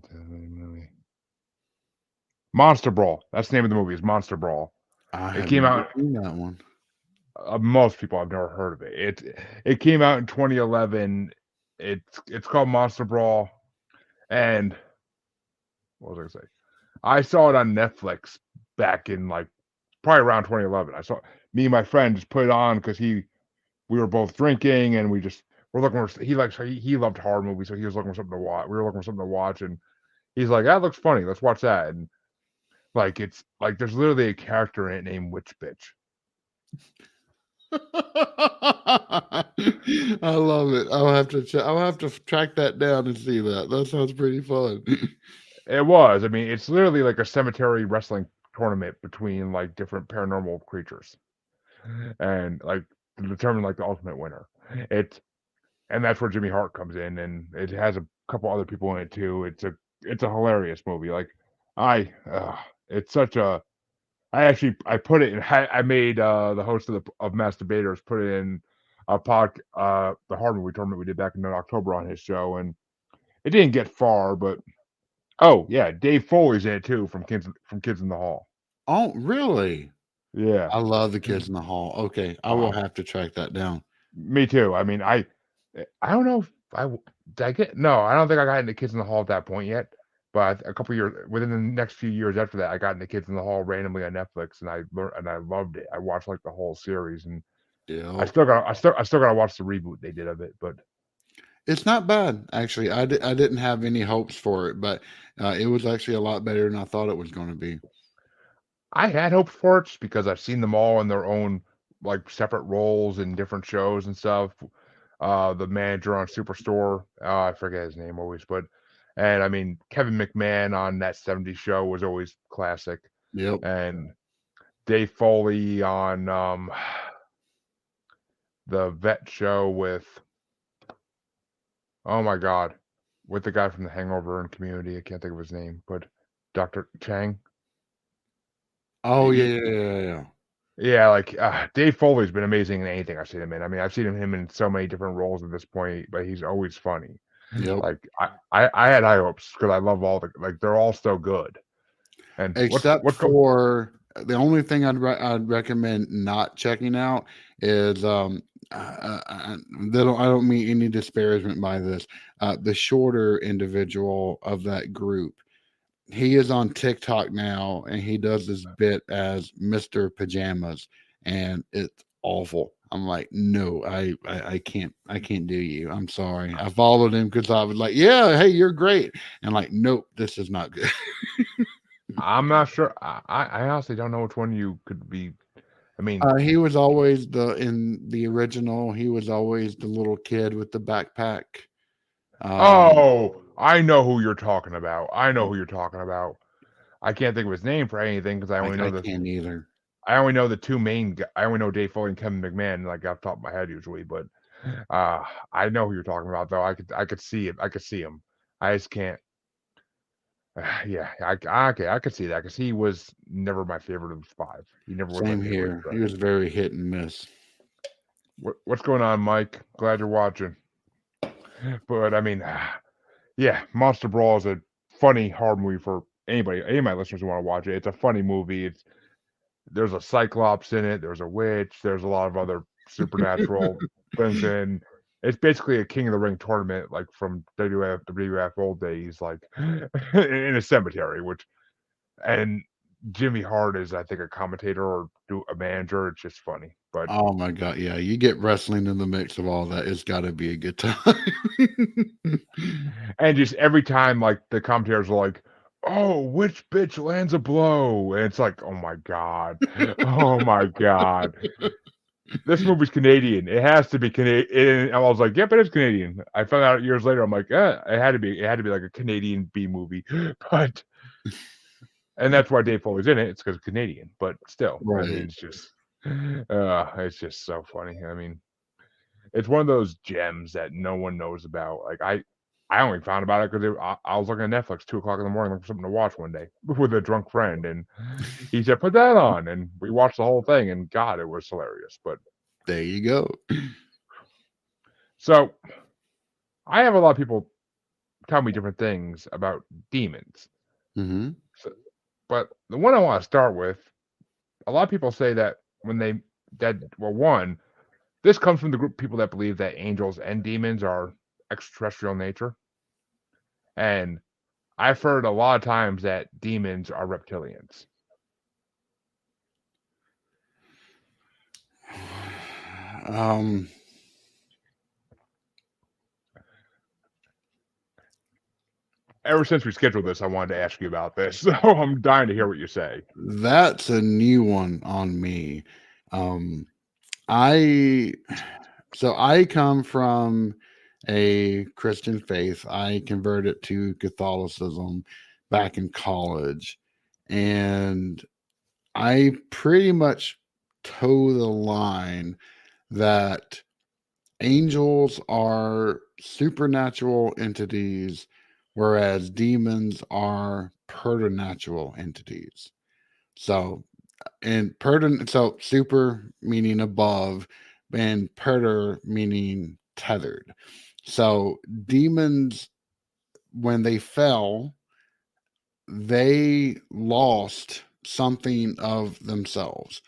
Speaker 2: Monster Brawl. That's the name of the movie. Is Monster Brawl.
Speaker 3: I
Speaker 2: It
Speaker 3: have
Speaker 2: came
Speaker 3: never
Speaker 2: out.
Speaker 3: seen that one.
Speaker 2: Most people have never heard of it. It came out in 2011. It's called Monster Brawl. And what was I gonna say? I saw it on Netflix back in like probably around 2011. I saw me and my friend just put it on because we were both drinking and we're looking for he loved horror movies, so he was looking for something to watch. We were looking for something to watch, and he's like, "That looks funny. Let's watch that." And like it's like there's literally a character in it named Witch Bitch.
Speaker 3: I love it. I'll have to track that down and see that. That sounds pretty fun.
Speaker 2: It was. I mean, it's literally like a cemetery wrestling tournament between like different paranormal creatures, and like to determine like the ultimate winner. It and that's where Jimmy Hart comes in, and it has a couple other people in it too. It's a hilarious movie. Like I, it's such a. I put it in. I made the host of Masturbators put it in the horror movie tournament we did back in October on his show, and it didn't get far, but oh yeah, Dave Foley's in it too from Kids in the Hall.
Speaker 3: Oh, really?
Speaker 2: Yeah.
Speaker 3: I love the Kids in the Hall. Okay, I will
Speaker 2: Oh,
Speaker 3: have to track that down.
Speaker 2: me too. I mean, I don't know if did I get no. I don't think I got into Kids in the Hall at that point yet. But a couple years within the next few years after that, I got into Kids in the Hall randomly on Netflix, and I loved it. I watched like the whole series, and
Speaker 3: Yeah.
Speaker 2: I still got to watch the reboot they did of it. But
Speaker 3: It's not bad, actually. I didn't have any hopes for it, but it was actually a lot better than I thought it was going to be.
Speaker 2: I had hopes for it just because I've seen them all in their own like separate roles in different shows and stuff. The manager on Superstore, I forget his name always, but and I mean Kevin McMahon on that '70s show was always classic.
Speaker 3: Yep.
Speaker 2: And Dave Foley on the vet show with, oh my God, with the guy from The Hangover and Community. I can't think of his name, but Dr. Chang.
Speaker 3: Oh
Speaker 2: Y-
Speaker 3: yeah.
Speaker 2: Yeah, like Dave Foley's been amazing in anything I've seen him in. I mean, I've seen him in so many different roles at this point, but he's always funny.
Speaker 3: Yep.
Speaker 2: Like I had high hopes because I love all the, like, they're all so good. And
Speaker 3: Except
Speaker 2: what's going?
Speaker 3: for the only thing I'd recommend not checking out is I don't mean any disparagement by this. The shorter individual of that group, he is on TikTok now, and he does this bit as Mr. Pajamas, and it's awful. I'm like, no, I can't do you. I'm sorry. I followed him because I was like, yeah, hey, you're great, and like, nope, this is not good.
Speaker 2: I'm not sure. I honestly don't know which one you could be. I mean,
Speaker 3: He was always in the original. He was always the little kid with the backpack.
Speaker 2: oh, I know who you're talking about. I know who you're talking about. I can't think of his name for anything because I only know
Speaker 3: I
Speaker 2: the
Speaker 3: can't either.
Speaker 2: I only know the two main. I only know Dave Foley and Kevin McMahon, like off the top of my head usually. But I know who you're talking about though. I could see it. I could see him. I just can't. Yeah, okay, I could see that because he was never my favorite of the five. He never was my
Speaker 3: Same
Speaker 2: favorite.
Speaker 3: here. He was very hit and miss.
Speaker 2: What's going on, Mike? Glad you're watching. But I mean, yeah, Monster Brawl is a funny horror movie for anybody. Any of my listeners who want to watch it. It's a funny movie. There's a cyclops in it. There's a witch. There's a lot of other supernatural things in. It's basically a King of the Ring tournament, like from WWF old days, like in a cemetery. And Jimmy Hart is, I think, a commentator or a manager. It's just funny, but
Speaker 3: Oh my god, yeah! You get wrestling in the mix of all that. It's got to be a good time.
Speaker 2: and just every time, like the commentators are like, "Oh, which bitch lands a blow?" And it's like, "Oh my god, oh my god." This movie's Canadian. It has to be Canadian. And I was like, "Yep, it is Canadian." I found out years later. I'm like, it had to be. It had to be like a Canadian B movie, but and that's why Dave Foley's in it. It's because Canadian, but still, I mean,
Speaker 3: Right.
Speaker 2: it's just so funny. I mean, it's one of those gems that no one knows about. Like I only found about it because I was looking at Netflix 2 o'clock in the morning looking for something to watch one day with a drunk friend, and he said, "Put that on," and we watched the whole thing, and God, it was hilarious. But
Speaker 3: There you go.
Speaker 2: so I have a lot of people tell me different things about demons.
Speaker 3: Mm-hmm.
Speaker 2: So, but the one I want to start with, a lot of people say that one, this comes from the group of people that believe that angels and demons are extraterrestrial in nature. And I've heard a lot of times that demons are reptilians. Ever since we scheduled this, I wanted to ask you about this. So I'm dying to hear what you say.
Speaker 3: That's a new one on me. I come from a Christian faith. I converted to Catholicism back in college, and I pretty much toe the line that angels are supernatural entities, whereas demons are preternatural entities. So, so super meaning above, and preter meaning tethered. So demons, when they fell, they lost something of themselves.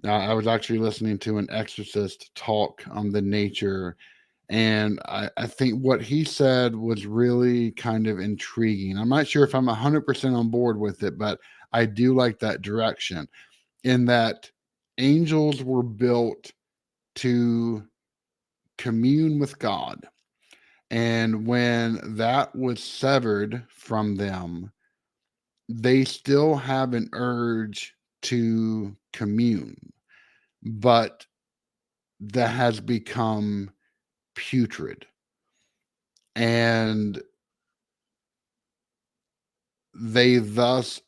Speaker 3: Now, I was actually listening to an exorcist talk on the nature, and I think what he said was really kind of intriguing. I'm not sure if I'm 100% on board with it, but I do like that direction, in that angels were built to commune with God. And when that was severed from them, they still have an urge to commune, but that has become putrid. And they thus,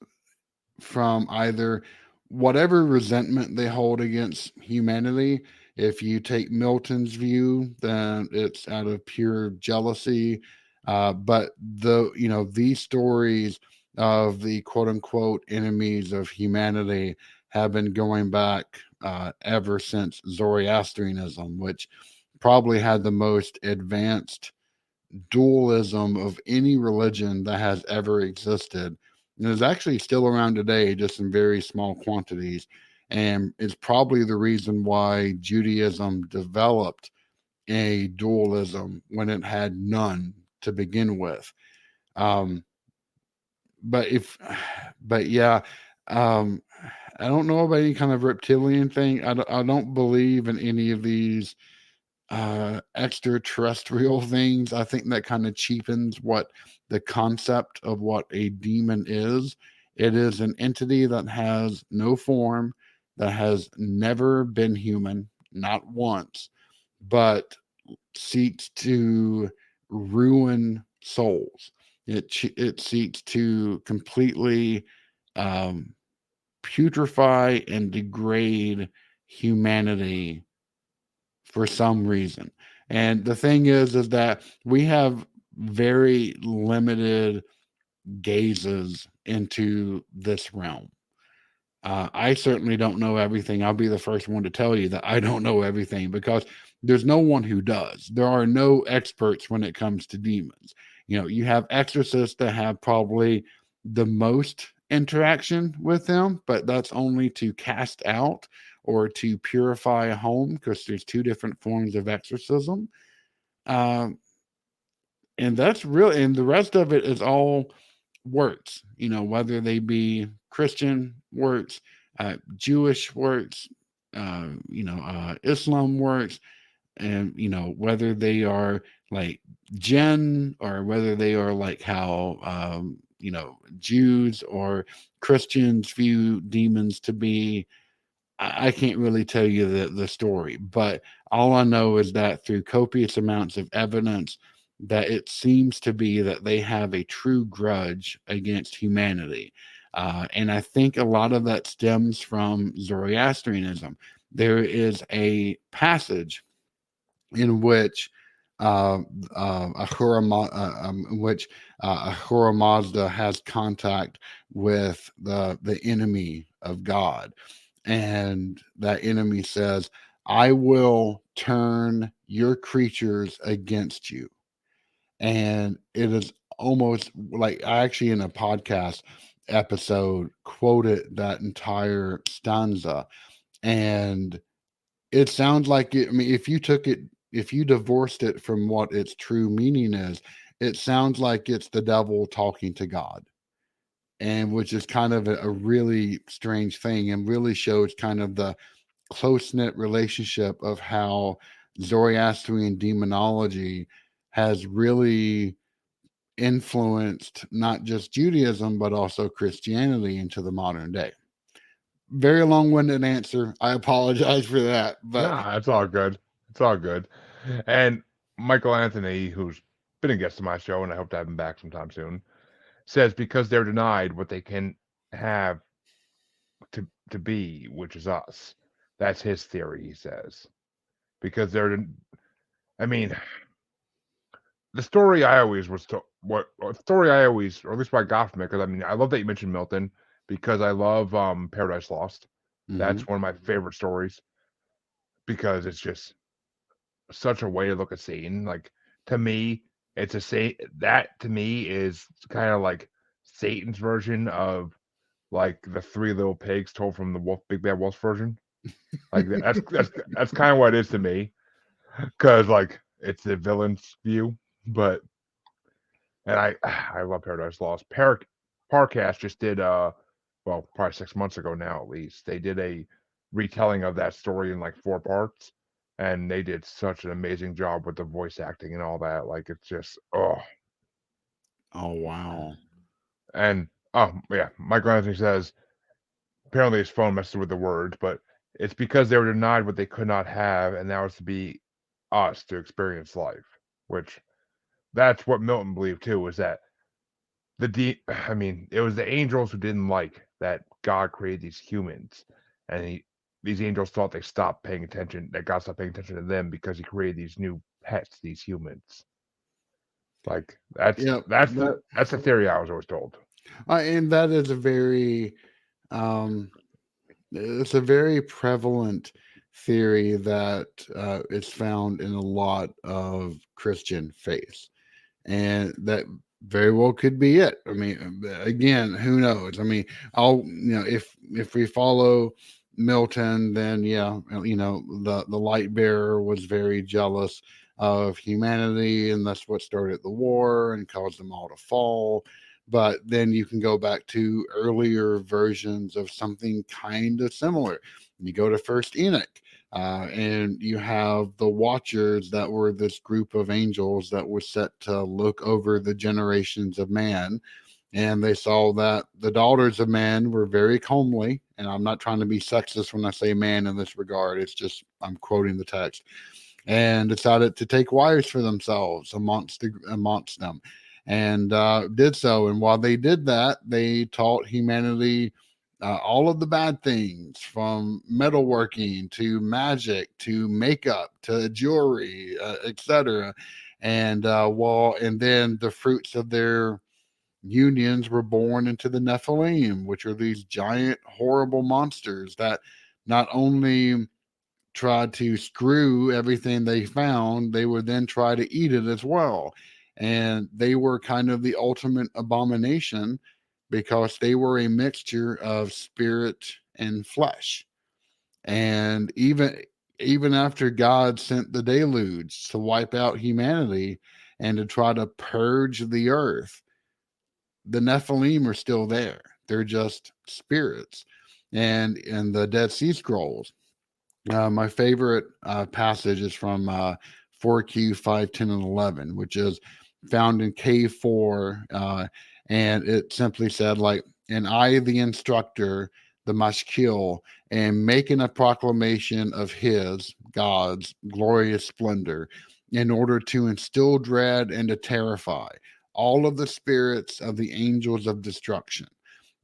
Speaker 3: from either whatever resentment they hold against humanity, if you take Milton's view, then it's out of pure jealousy. But these stories of the quote unquote enemies of humanity have been going back ever since Zoroastrianism, which probably had the most advanced dualism of any religion that has ever existed. And is actually still around today, just in very small quantities. And it's probably the reason why Judaism developed a dualism when it had none to begin with. Um, but if, but yeah, um, I don't know about any kind of reptilian thing. I don't believe in any of these extraterrestrial things. I think that kind of cheapens what the concept of what a demon is. It is an entity that has no form, that has never been human, not once, but seeks to ruin souls. It seeks to completely um, putrefy and degrade humanity for some reason. And the thing is that we have very limited gazes into this realm. I certainly don't know everything. I'll be the first one to tell you that I don't know everything because there's no one who does. There are no experts when it comes to demons. You have exorcists that have probably the most interaction with them, but that's only to cast out or to purify a home because there's two different forms of exorcism. Um, and that's real. And the rest of it is all works, whether they be Christian works, Jewish works, Islam works, and whether they are like jinn or whether they are like how Jews or Christians view demons to be. I can't really tell you the story, but all I know is that through copious amounts of evidence, that it seems to be that they have a true grudge against humanity. And I think a lot of that stems from Zoroastrianism. There is a passage in which Ahura Mazda has contact with the enemy of God, and that enemy says, "I will turn your creatures against you." And it is almost like I actually in a podcast episode quoted that entire stanza, and it sounds like it. I mean, if you divorced it from what its true meaning is, it sounds like it's the devil talking to God, and which is kind of a really strange thing and really shows kind of the close knit relationship of how Zoroastrian demonology has really influenced not just Judaism, but also Christianity into the modern day. Very long winded answer. I apologize for that. But
Speaker 2: Nah, it's all good. It's all good. And Michael Anthony, who's been a guest on my show, and I hope to have him back sometime soon, says because they're denied what they can have to be, which is us. That's his theory, he says. Because I mean, the story I always was to, what story I always, or at least what I got from it, because I mean, I love that you mentioned Milton because I love Paradise Lost. That's one of my favorite stories because it's just such a way to look at Satan. Like to me, it's that to me is kind of like Satan's version of like the Three Little Pigs told from the Big Bad Wolf version. Like that's kind of what it is to me, because like it's the villain's view. But and I love Paradise Lost. Parcast just did well probably 6 months ago now at least. They did a retelling of that story in like 4 parts, and they did such an amazing job with the voice acting and all that. Like it's just
Speaker 3: oh wow.
Speaker 2: And yeah, Michael Anthony says apparently his phone messed with the words, but it's because they were denied what they could not have, and that was to be us to experience life. Which that's what Milton believed too, was that I mean, it was the angels who didn't like that God created these humans, and these angels thought they stopped paying attention, that God stopped paying attention to them because he created these new pets, these humans. Like
Speaker 3: Yeah,
Speaker 2: that's the theory I was always told.
Speaker 3: and that is a very um, it's a very prevalent theory that is found in a lot of Christian faiths, and that very well could be it. I mean, again, who knows? I mean, if we follow Milton, then yeah, the light bearer was very jealous of humanity, and that's what started the war and caused them all to fall. But then you can go back to earlier versions of something kind of similar. You go to First Enoch, and you have the Watchers, that were this group of angels that were set to look over the generations of man. And they saw that the daughters of man were very comely. And I'm not trying to be sexist when I say man in this regard. It's just, I'm quoting the text. And decided to take wives for themselves amongst them, and did so. And while they did that, they taught humanity all of the bad things, from metalworking to magic to makeup to jewelry, etc. And and then the fruits of their unions were born into the Nephilim, which are these giant, horrible monsters that not only tried to screw everything they found, they would then try to eat it as well. And they were kind of the ultimate abomination because they were a mixture of spirit and flesh. And even after God sent the deluge to wipe out humanity and to try to purge the earth, the Nephilim are still there. They're just spirits. And in the Dead Sea Scrolls, my favorite passage is from 4Q 5, 10, and 11, which is found in K4. And it simply said, like, and I, the instructor, the Mashkil, am making a proclamation of his, God's, glorious splendor in order to instill dread and to terrify all of the spirits of the angels of destruction.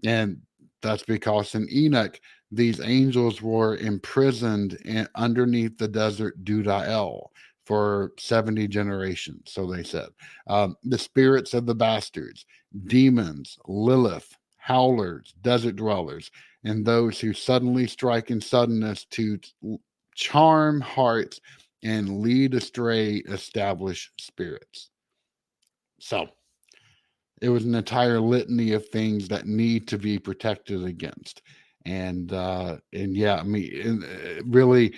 Speaker 3: And that's because in Enoch, these angels were imprisoned underneath the desert Dudael for 70 generations, so they said. The spirits of the bastards, demons, Lilith, howlers, desert dwellers, and those who suddenly strike in suddenness to charm hearts and lead astray established spirits. So it was an entire litany of things that need to be protected against. And yeah, I mean, really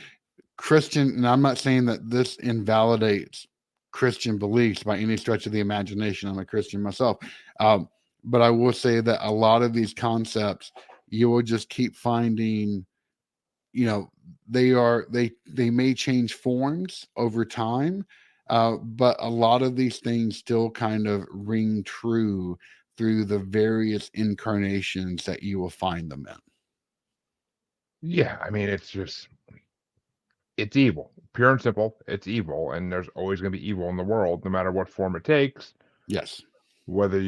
Speaker 3: Christian, and I'm not saying that this invalidates Christian beliefs by any stretch of the imagination. I'm a Christian myself. But I will say that a lot of these concepts, you will just keep finding, they may change forms over time, but a lot of these things still kind of ring true through the various incarnations that you will find them in.
Speaker 2: Yeah, I mean, it's evil, pure and simple. It's evil, and there's always going to be evil in the world, no matter what form it takes.
Speaker 3: Yes.
Speaker 2: Whether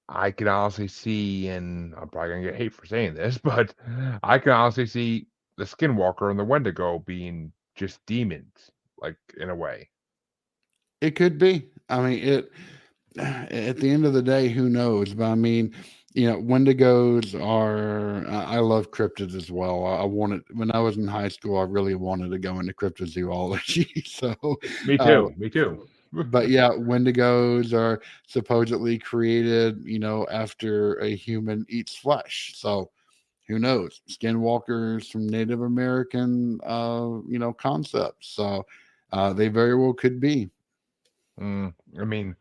Speaker 2: I can honestly see, and I'm probably gonna get hate for saying this, but I can honestly see the Skinwalker and the Wendigo being just demons, like, in a way.
Speaker 3: It could be. I mean, at the end of the day, who knows? But I mean, Wendigos are. I love cryptids as well. I wanted, when I was in high school, I really wanted to go into cryptozoology. So
Speaker 2: Me too. Me too.
Speaker 3: but yeah, Wendigos are supposedly created, after a human eats flesh. So who knows? Skinwalkers from Native American, concepts. So they very well could be.
Speaker 2: I mean,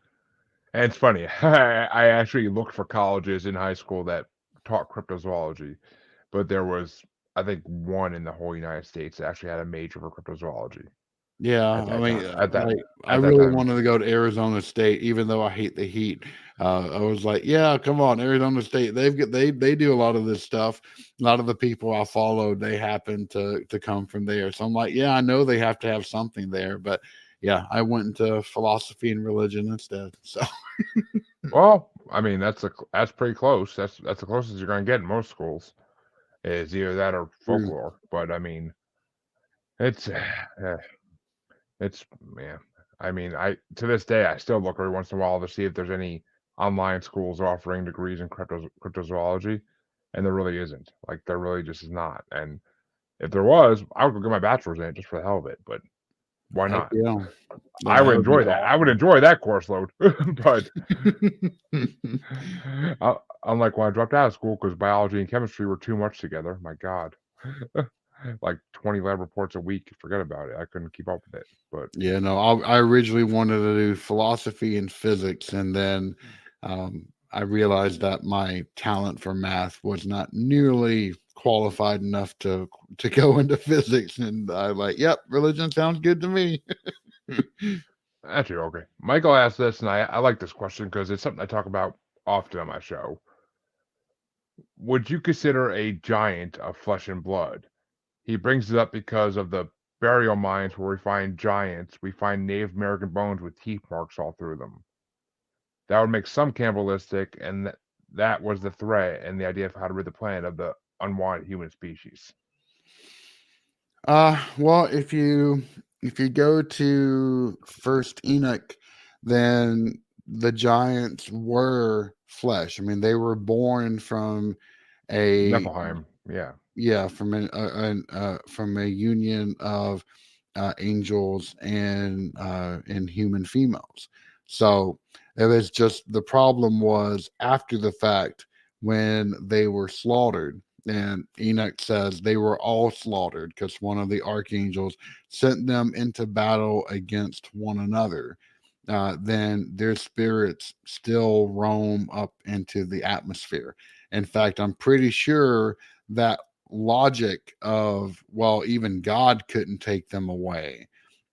Speaker 2: and it's funny. I actually looked for colleges in high school that taught cryptozoology, but there was, I think, one in the whole United States that actually had a major for cryptozoology.
Speaker 3: Yeah,
Speaker 2: At that time,
Speaker 3: I really wanted to go to Arizona State, even though I hate the heat. I was like, yeah, come on, Arizona State. They do a lot of this stuff. A lot of the people I followed, they happen to come from there. So I'm like, yeah, I know they have to have something there, but yeah, I went into philosophy and religion instead. So
Speaker 2: Well, I mean, that's pretty close. That's the closest you're going to get in most schools. Is either that or
Speaker 3: true.
Speaker 2: folklore. But I mean, it's it's man. I mean, I to this day I still look every once in a while to see if there's any online schools offering degrees in cryptozoology, and there really isn't. Like there really just is not. And if there was, I would go get my bachelor's in it just for the hell of it. But why
Speaker 3: Heck
Speaker 2: not?
Speaker 3: yeah.
Speaker 2: I would
Speaker 3: That would be
Speaker 2: enjoy that. I would enjoy that course load. But unlike when I dropped out of school because biology and chemistry were too much together. My God. Like 20 lab reports a week. Forget about it. I couldn't keep up with it. But
Speaker 3: Yeah, no, I originally wanted to do philosophy and physics, and then I realized that my talent for math was not nearly qualified enough to go into physics, and I like, yep, religion sounds good to me.
Speaker 2: actually, okay. Michael asked this, and I like this question because it's something I talk about often on my show. Would you consider a giant of flesh and blood? He brings it up because of the burial mines where we find giants. We find Native American bones with teeth marks all through them. That would make some cannibalistic, and that was the threat and the idea of how to rid the planet of the unwanted human species.
Speaker 3: Well, if you go to First Enoch, then the giants were flesh. I mean, they were born from a
Speaker 2: Nephilim, yeah.
Speaker 3: yeah, from from a union of angels and human females. So it was just the problem was after the fact when they were slaughtered. And Enoch says they were all slaughtered because one of the archangels sent them into battle against one another. Then their spirits still roam up into the atmosphere. In fact, I'm pretty sure that logic of, well, even God couldn't take them away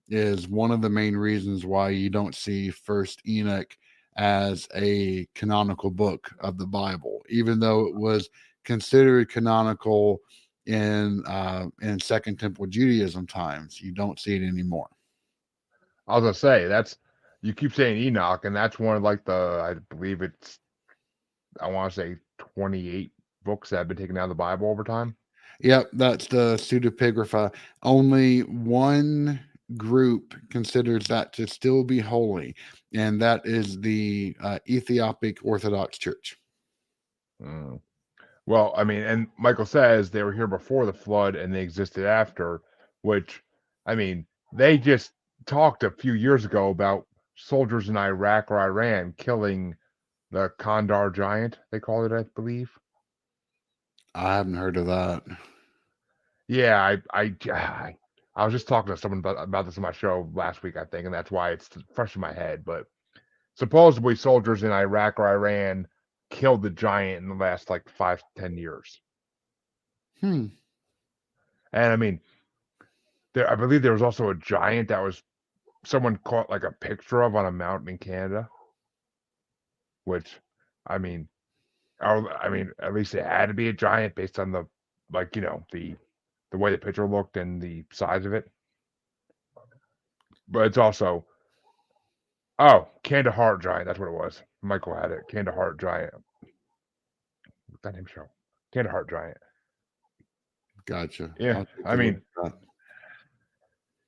Speaker 3: is one of the main reasons why you don't see First Enoch as a canonical book of the Bible, even though it was considered canonical in Second Temple Judaism times. You don't see it anymore.
Speaker 2: I was gonna say that's you keep saying Enoch, and that's one of like I believe it's I want to say 28 books that have been taken out of the Bible over time.
Speaker 3: Yep, that's the pseudepigrapha. Only one group considers that to still be holy, and that is the Ethiopic Orthodox Church.
Speaker 2: Mm. Well, I mean, and Michael says they were here before the flood and they existed after, which, I mean, they just talked a few years ago about soldiers in Iraq or Iran killing the Kandar giant, they call it, I believe.
Speaker 3: I haven't heard of that.
Speaker 2: Yeah, I was just talking to someone about this on my show last week, I think, and that's why it's fresh in my head. But supposedly soldiers in Iraq or Iran killed the giant in the last like 5 to 10 years.
Speaker 3: Hmm.
Speaker 2: And I mean, I believe there was also a giant that was someone caught like a picture of on a mountain in Canada, which I mean, at least it had to be a giant based on the like the way the picture looked and the size of it. But it's also Kandahar giant. That's what it was. Michael had it. Kandahar giant. What's that name show? Kandahar giant.
Speaker 3: Gotcha.
Speaker 2: Yeah, I mean,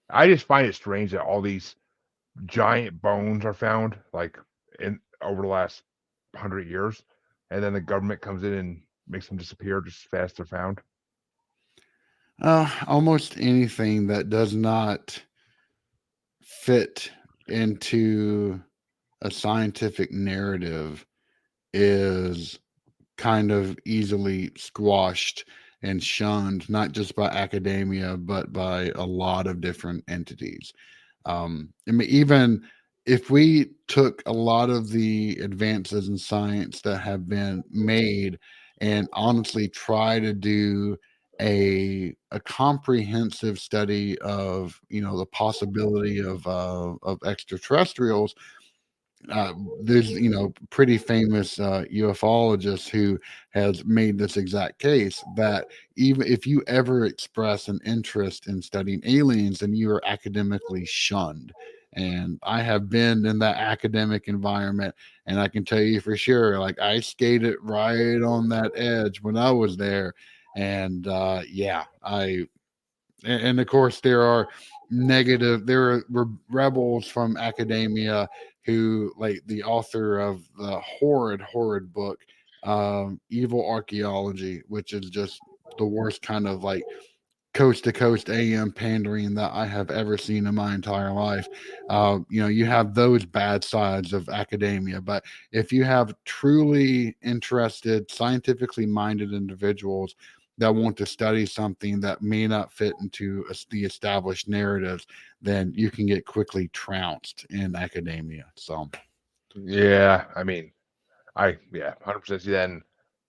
Speaker 2: I just find it strange that all these giant bones are found like in over the last 100 years, and then the government comes in and makes them disappear just as fast as they're found.
Speaker 3: Almost anything that does not fit into a scientific narrative is kind of easily squashed and shunned, not just by academia, but by a lot of different entities. I mean, even if we took a lot of the advances in science that have been made and honestly try to do a comprehensive study of the possibility of extraterrestrials, there's pretty famous ufologist who has made this exact case that even if you ever express an interest in studying aliens, then you are academically shunned. And I have been in that academic environment, and I can tell you for sure, like I skated right on that edge when I was there. And and of course there are rebels from academia who, like the author of the horrid book, Evil Archaeology, which is just the worst kind of like coast to coast AM pandering that I have ever seen in my entire life. You have those bad sides of academia, but if you have truly interested, scientifically minded individuals that want to study something that may not fit into the established narratives, then you can get quickly trounced in academia. So,
Speaker 2: Yeah, I mean, 100% see that. And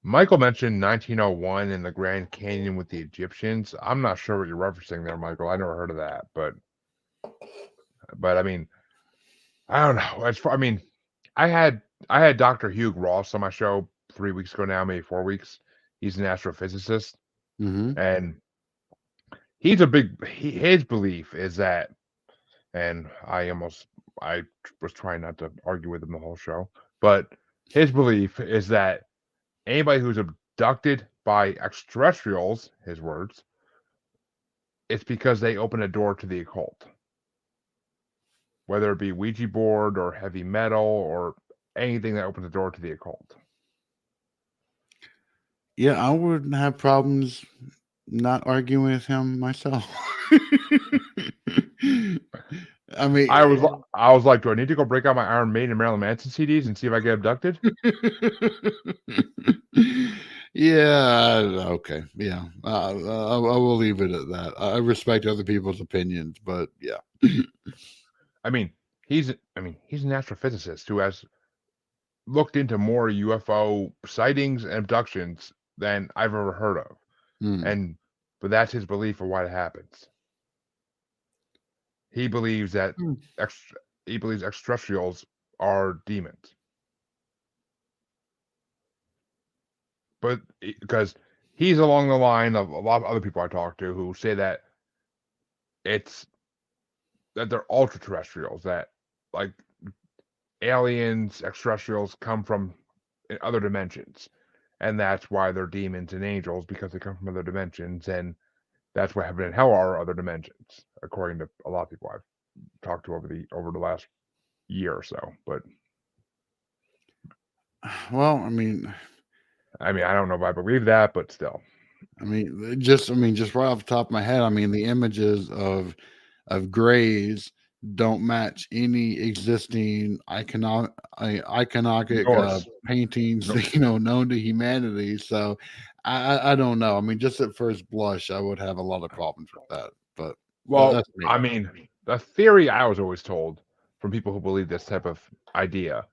Speaker 2: Michael mentioned 1901 in the Grand Canyon with the Egyptians. I'm not sure what you're referencing there, Michael. I never heard of that, but I mean, I don't know. I had Dr. Hugh Ross on my show 3 weeks ago now, maybe 4 weeks. He's an astrophysicist, and he's his belief is that, and I was trying not to argue with him the whole show, but his belief is that anybody who's abducted by extraterrestrials, his words, it's because they open a door to the occult. Whether it be Ouija board or heavy metal or anything that opens the door to the occult.
Speaker 3: Yeah, I wouldn't have problems not arguing with him myself. I mean,
Speaker 2: I was like, do I need to go break out my Iron Maiden and Marilyn Manson CDs and see if I get abducted?
Speaker 3: Yeah, okay, yeah. I will leave it at that. I respect other people's opinions, but yeah.
Speaker 2: He's an astrophysicist who has looked into more UFO sightings and abductions than I've ever heard of. But that's his belief of why it happens. He believes that extraterrestrials are demons. But because he's along the line of a lot of other people I talk to who say that they're ultra terrestrials, that like aliens, extraterrestrials come from other dimensions. And that's why they're demons and angels, because they come from other dimensions, and that's why heaven and hell are other dimensions, according to a lot of people I've talked to over the last year or so. But
Speaker 3: well,
Speaker 2: I don't know if I believe that, but still.
Speaker 3: Just right off the top of my head, the images of grays don't match any existing iconic paintings, known to humanity. So I don't know. Just at first blush, I would have a lot of problems with that. But that's me.
Speaker 2: The theory I was always told from people who believe this type of idea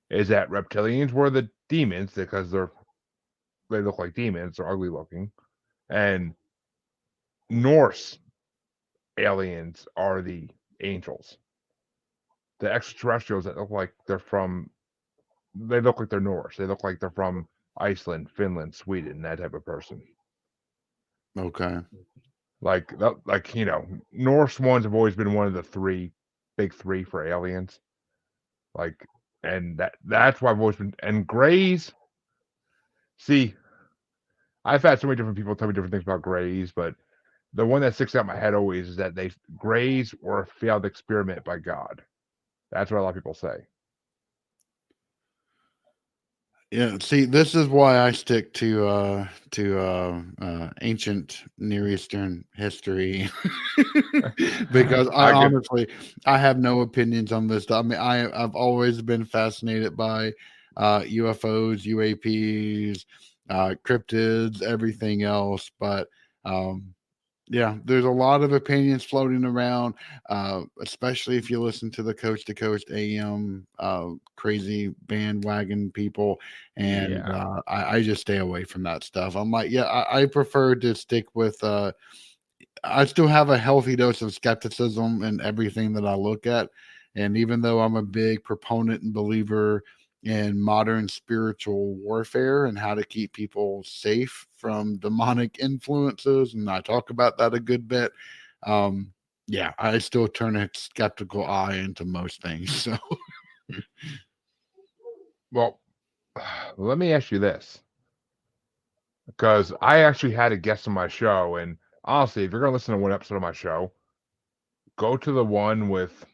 Speaker 2: is that reptilians were the demons because they look like demons, they're ugly looking, and Norse aliens are the angels. The extraterrestrials that look like they're Norse. They look like they're from Iceland, Finland, Sweden, that type of person.
Speaker 3: Okay.
Speaker 2: Norse ones have always been one of the big three for aliens. And that's why I've always been. And Greys, see, I've had so many different people tell me different things about Greys, but the one that sticks out in my head always is that Greys were a failed experiment by God. That's what a lot of people say.
Speaker 3: Yeah, see, this is why I stick to ancient Near Eastern history because I have no opinions on this stuff. I've always been fascinated by UFOs, UAPs, cryptids, everything else, but yeah, there's a lot of opinions floating around, especially if you listen to the Coast to Coast AM crazy bandwagon people. And I just stay away from that stuff. I'm like, I prefer to stick with, I still have a healthy dose of skepticism in everything that I look at. And even though I'm a big proponent and believer in modern spiritual warfare and how to keep people safe from demonic influences, and I talk about that a good bit. yeah, I still turn a skeptical eye into most things. So
Speaker 2: Well, let me ask you this, because I actually had a guest on my show, and honestly, if you're gonna listen to one episode of my show, go to the one with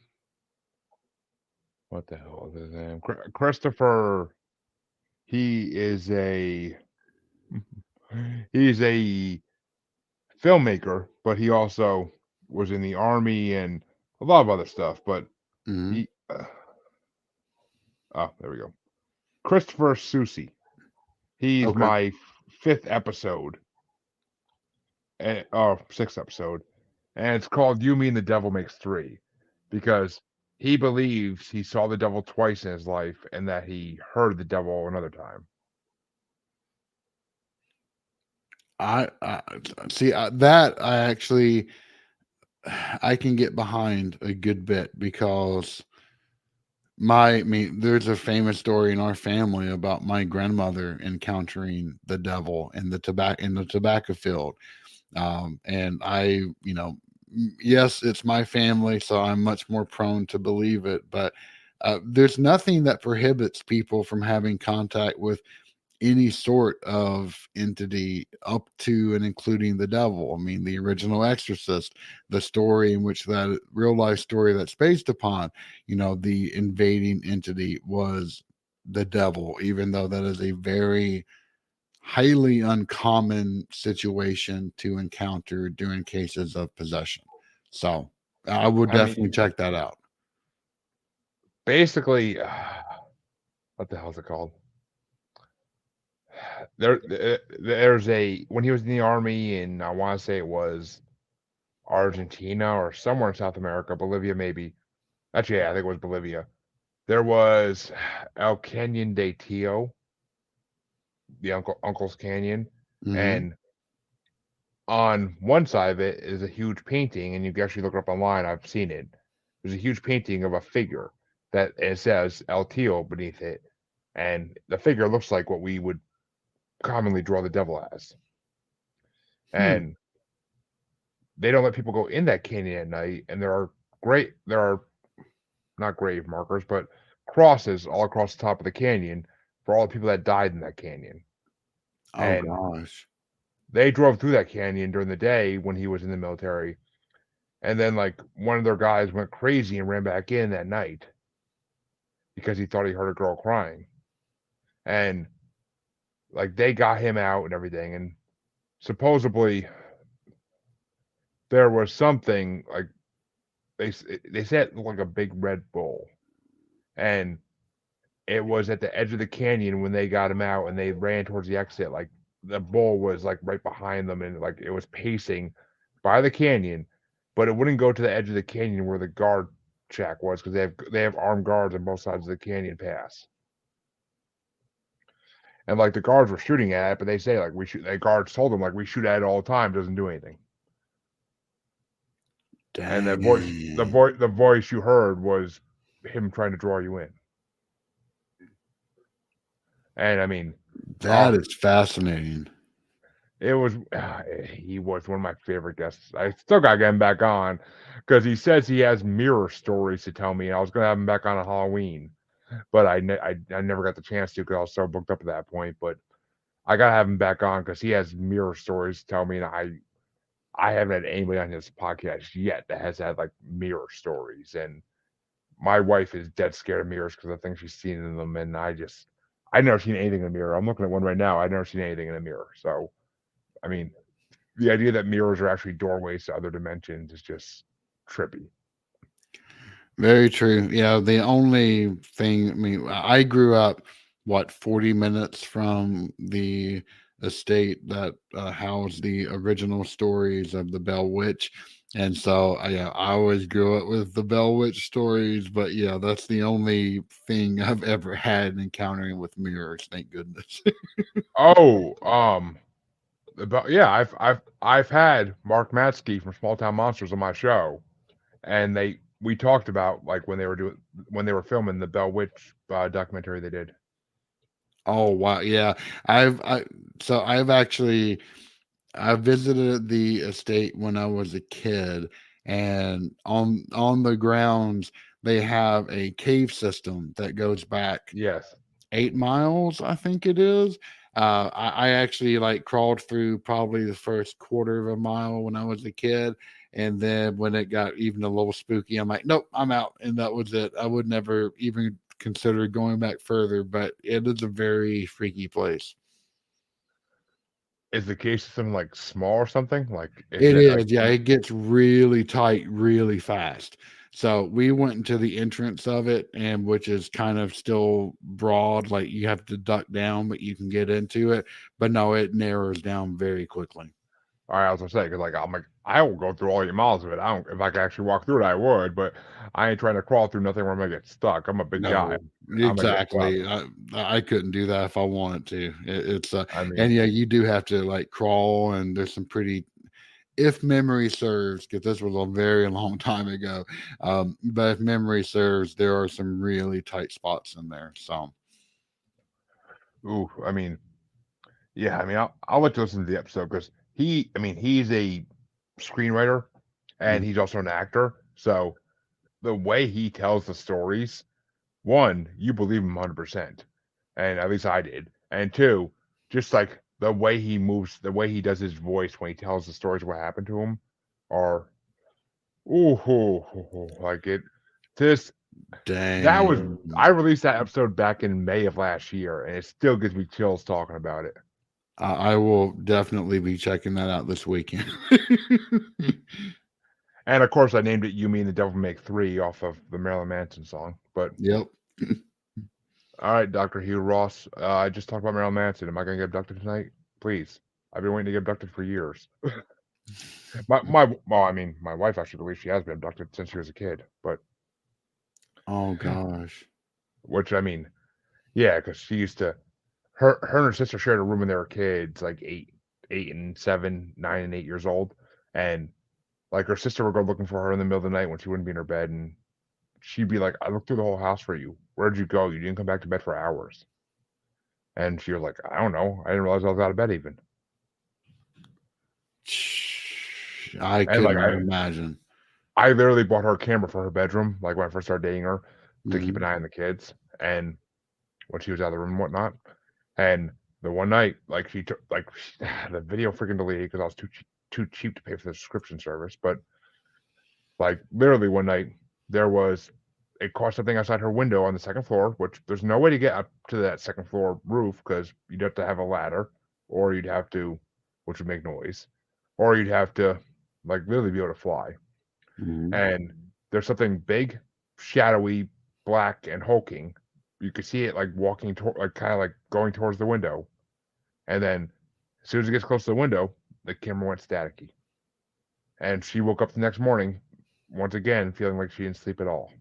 Speaker 2: what the hell is his name? Christopher. He is a he's a filmmaker, but he also was in the army and a lot of other stuff. But
Speaker 3: Mhm.
Speaker 2: he, there we go. Christopher Susi. He's
Speaker 3: Okay.
Speaker 2: my fifth episode, or sixth episode, and it's called "You Mean the Devil Makes Three," because he believes he saw the devil twice in his life, and that he heard the devil another time.
Speaker 3: I see that I actually I can get behind a good bit because I mean, there's a famous story in our family about my grandmother encountering the devil in the tobacco field. And yes, it's my family, so I'm much more prone to believe it. But there's nothing that prohibits people from having contact with any sort of entity up to and including the devil. I mean, the original Exorcist, the story in which that real life story that's based upon, the invading entity was the devil, even though that is a very highly uncommon situation to encounter during cases of possession. So I would
Speaker 2: I mean,
Speaker 3: definitely check that out.
Speaker 2: basically, what the hell is it called? There's a when he was in the army, and I want to say it was Argentina or somewhere in South America, Bolivia maybe. Actually, yeah, I think it was Bolivia. There was El Canyon de Tio, the Uncle's Canyon,
Speaker 3: Mm-hmm.
Speaker 2: and on one side of it is a huge painting, and you can actually look it up online. I've seen it. There's a huge painting of a figure that it says El Tio beneath it, and the figure looks like what we would commonly draw the devil as.
Speaker 3: Hmm.
Speaker 2: And they don't let people go in that canyon at night, and there are not grave markers, but crosses all across the top of the canyon for all the people that died in that canyon.
Speaker 3: Oh
Speaker 2: And
Speaker 3: gosh.
Speaker 2: they drove through that canyon during the day when he was in the military, and then like one of their guys went crazy and ran back in that night because he thought he heard a girl crying. And like they got him out and everything, and supposedly there was something like they said it looked like a big red bull, and it was at the edge of the canyon when they got him out and they ran towards the exit. Like the bull was like right behind them, and like it was pacing by the canyon, but it wouldn't go to the edge of the canyon where the guard shack was, because they have armed guards on both sides of the canyon pass. And like the guards were shooting at it, but they say like we shoot. The guards told them like we shoot at it all the time, doesn't do anything. And
Speaker 3: Dang.
Speaker 2: the voice you heard was him trying to draw you in. And I mean,
Speaker 3: That
Speaker 2: oh,
Speaker 3: is fascinating.
Speaker 2: it was he was one of my favorite guests. I still got to get him back on because he says he has mirror stories to tell me. I was going to have him back on Halloween, but I never got the chance to because I was so booked up at that point. But I got to have him back on because he has mirror stories to tell me, and I haven't had anybody on his podcast yet that has had like mirror stories. And my wife is dead scared of mirrors because I think she's seen in them, and I've never seen anything in a mirror. I'm looking at one right now. I've never seen anything in a mirror. So I mean, the idea that mirrors are actually doorways to other dimensions is just trippy.
Speaker 3: Very true. Yeah, the only thing, I mean, I grew up, 40 minutes from the estate that housed the original stories of the Bell Witch. And so, yeah, I always grew up with the Bell Witch stories. But yeah, that's the only thing I've ever had encountering with mirrors. Thank goodness.
Speaker 2: Oh, about yeah, I've had Mark Matsky from Small Town Monsters on my show, and we talked about like when they were filming the Bell Witch documentary they did.
Speaker 3: Oh, wow. Yeah. So I've actually, I visited the estate when I was a kid, and on the grounds they have a cave system that goes back
Speaker 2: Yes.
Speaker 3: 8 miles, I think it is. I actually like crawled through probably the first quarter of a mile when I was a kid. And then when it got even a little spooky, I'm like, nope, I'm out. And that was it. I would never even consider going back further, but it is a very freaky place.
Speaker 2: Is the cave system like small or something? Like, is
Speaker 3: It
Speaker 2: it like,
Speaker 3: is. Yeah, it gets really tight really fast. So we went into the entrance of it, and which is kind of still broad, like you have to duck down, but you can get into it. But no, it narrows down very quickly.
Speaker 2: all right, I was gonna say, because like I'm like I will go through all 8 miles of it. I don't if I could actually walk through it, I would, but I ain't trying to crawl through nothing where I'm gonna get stuck. I'm a big guy.
Speaker 3: No,
Speaker 2: I'm gonna get stuck.
Speaker 3: exactly. I couldn't do that if I wanted to. It's
Speaker 2: I mean,
Speaker 3: and yeah, you do have to like crawl, and there's some pretty, if memory serves, because this was a very long time ago. But if memory serves, there are some really tight spots in there. So
Speaker 2: ooh, I mean, yeah, I mean, I'll let you listen to the episode because he's a screenwriter and he's also an actor. So the way he tells the stories, one, you believe him 100%, and at least I did, and two, just like the way he moves, the way he does his voice when he tells the stories of what happened to him, are like it. This that was
Speaker 3: dang.
Speaker 2: I released that episode back in May of last year, and it still gives me chills talking about it.
Speaker 3: I will definitely be checking that out this weekend.
Speaker 2: And of course, I named it "You, Me, and the Devil Make Three" off of the Marilyn Manson song. But
Speaker 3: Yep.
Speaker 2: all right, Dr. Hugh Ross, I just talked about Marilyn Manson. Am I going to get abducted tonight? Please. I've been waiting to get abducted for years. Well, I mean, my wife actually believes she has been abducted since she was a kid. But
Speaker 3: Oh gosh.
Speaker 2: which I mean, yeah, because she used to. Her and her sister shared a room when they were kids, like 8 and 7, 9 and 8 years old, and like her sister would go looking for her in the middle of the night when she wouldn't be in her bed, and she'd be like, "I looked through the whole house for you. Where'd you go? You didn't come back to bed for hours." And she was like, "I don't know. I didn't realize I was out of bed even."
Speaker 3: I
Speaker 2: And like
Speaker 3: couldn't imagine.
Speaker 2: I literally bought her a camera for her bedroom, like when I first started dating her, to keep
Speaker 3: Mhm.
Speaker 2: an eye on the kids, and when she was out of the room and whatnot. And the one night, like she took, like the video freaking deleted because I was too cheap to pay for the subscription service. But like literally one night, it caught something outside her window on the second floor, which there's no way to get up to that second floor roof because you'd have to have a ladder, or you'd have to, which would make noise, or you'd have to like literally be able to fly.
Speaker 3: Mhm.
Speaker 2: And there's something big, shadowy, black, and hulking. You could see it like walking toward, like kind of like going towards the window, and then as soon as it gets close to the window, the camera went staticky, and she woke up the next morning, once again feeling like she didn't sleep at all.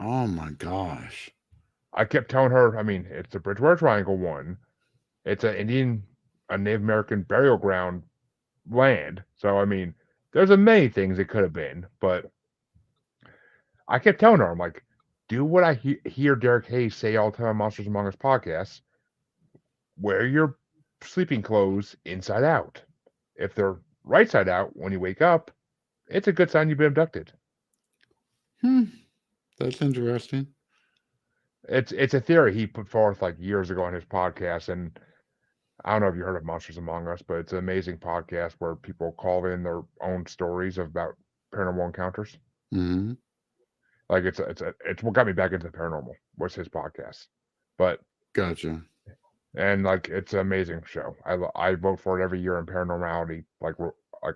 Speaker 3: Oh my gosh.
Speaker 2: I kept telling her, I mean, it's the Bridgewater Triangle one, it's a Native American burial ground land, so I mean, there's a many things it could have been, but I kept telling her, I'm like, do what I hear Derek Hayes say all the time on Monsters Among Us podcasts. Wear your sleeping clothes inside out. If they're right side out when you wake up, it's a good sign you've been abducted.
Speaker 3: That's interesting.
Speaker 2: It's a theory he put forth like years ago on his podcast, and I don't know if you heard of Monsters Among Us, but it's an amazing podcast where people call in their own stories about paranormal encounters.
Speaker 3: Mhm.
Speaker 2: Like it's what got me back into the paranormal was his podcast. But
Speaker 3: Gotcha.
Speaker 2: and like it's an amazing show. I vote for it every year in paranormality like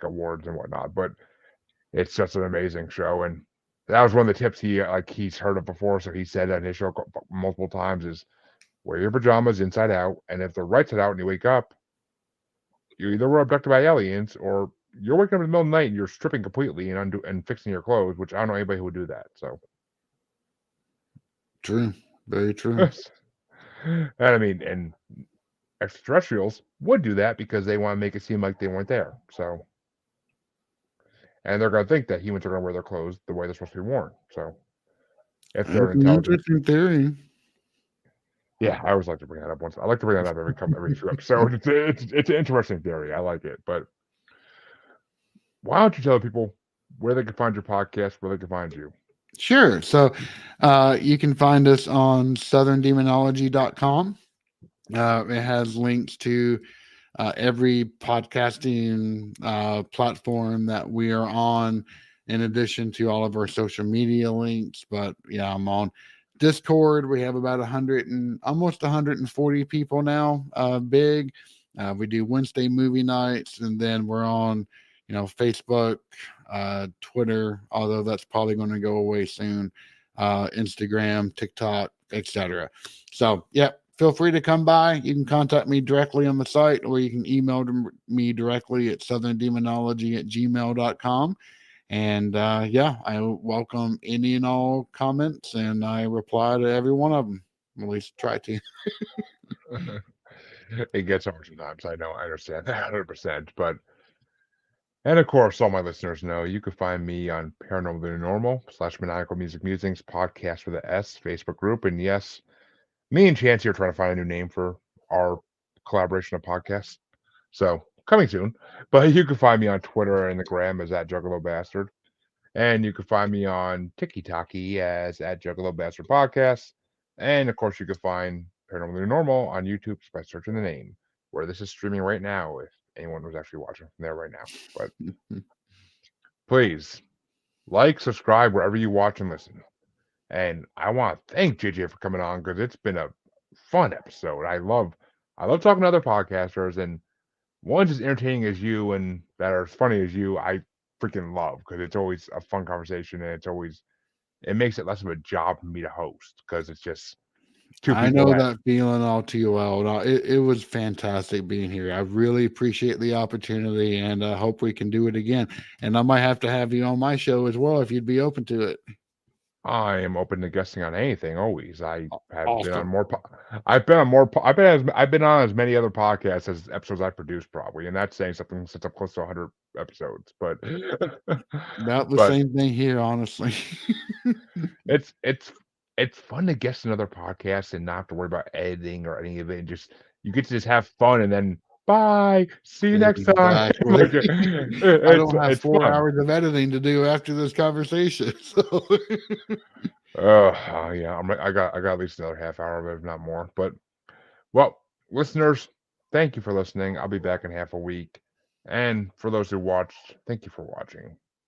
Speaker 2: awards and whatnot. But it's just an amazing show, and that was one of the tips he's heard of before. So he said that in his show multiple times is wear your pajamas inside out, and if they're right side out and you wake up, you either were abducted by aliens or you're waking up in the middle of the night and you're stripping completely and fixing your clothes, which I don't know anybody who would do that. So
Speaker 3: True. Very true.
Speaker 2: and I mean, and extraterrestrials would do that because they want to make it seem like they weren't there. So, and they're going to think that humans are going to wear their clothes the way they're supposed to be worn. So, if they're
Speaker 3: That's an
Speaker 2: intelligent,
Speaker 3: interesting theory.
Speaker 2: yeah, I always like to bring that up once. I like to bring that up every few episodes. It's an interesting theory. I like it, but why don't you tell people where they can find your podcast, where they can find you.
Speaker 3: Sure. So you can find us on southerndemonology.com. It has links to every podcasting platform that we are on, in addition to all of our social media links. But yeah, I'm on Discord. We have about 100 and almost 140 people now. Big. We do Wednesday movie nights, and then we're on, Facebook, Twitter, although that's probably going to go away soon. Instagram, TikTok, etc. So, yeah, feel free to come by. You can contact me directly on the site, or you can email me directly at southerndemonology@gmail.com. And yeah, I welcome any and all comments, and I reply to every one of them. At least try to.
Speaker 2: It gets hard sometimes. I know. I understand that 100%. And of course, all my listeners know you can find me on Paranormal the New Normal / Maniacal Music Musings podcast with a S Facebook group. And yes, me and Chance here trying to find a new name for our collaboration of podcasts. So coming soon. But you can find me on Twitter and the gram as @JuggaloBastard. And you can find me on TikTok as @JuggaloBastard Podcast. And of course, you can find Paranormal the New Normal on YouTube by searching the name, where this is streaming right now, if anyone was actually watching from there right now. But please like, subscribe wherever you watch and listen. And I want to thank JJ for coming on, because it's been a fun episode. I love talking to other podcasters, and one's as entertaining as you and that are as funny as you. I freaking love, because it's always a fun conversation, and it makes it less of a job for me to host, because it's just two
Speaker 3: I
Speaker 2: people
Speaker 3: know that feeling all too well. No, it was fantastic being here. I really appreciate the opportunity, and I hope we can do it again. And I might have to have you on my show as well if you'd be open to it.
Speaker 2: I am open to guessing on anything. Always, I have been on
Speaker 3: Awesome.
Speaker 2: more. I've been on more. I've been on as many other podcasts as episodes I produced, probably, and that's saying something since I'm close to 100 episodes. But
Speaker 3: About the
Speaker 2: but
Speaker 3: same thing here, honestly.
Speaker 2: it's fun to guest another podcast and not have to worry about editing or any of it. And just you get to just have fun, and then bye. See you next time.
Speaker 3: Exactly. I don't have
Speaker 2: It's
Speaker 3: 4
Speaker 2: fun.
Speaker 3: hours of editing to do after this conversation. So
Speaker 2: Yeah, I got at least another half hour of it, if not more. But well, listeners, thank you for listening. I'll be back in half a week. And for those who watched, thank you for watching.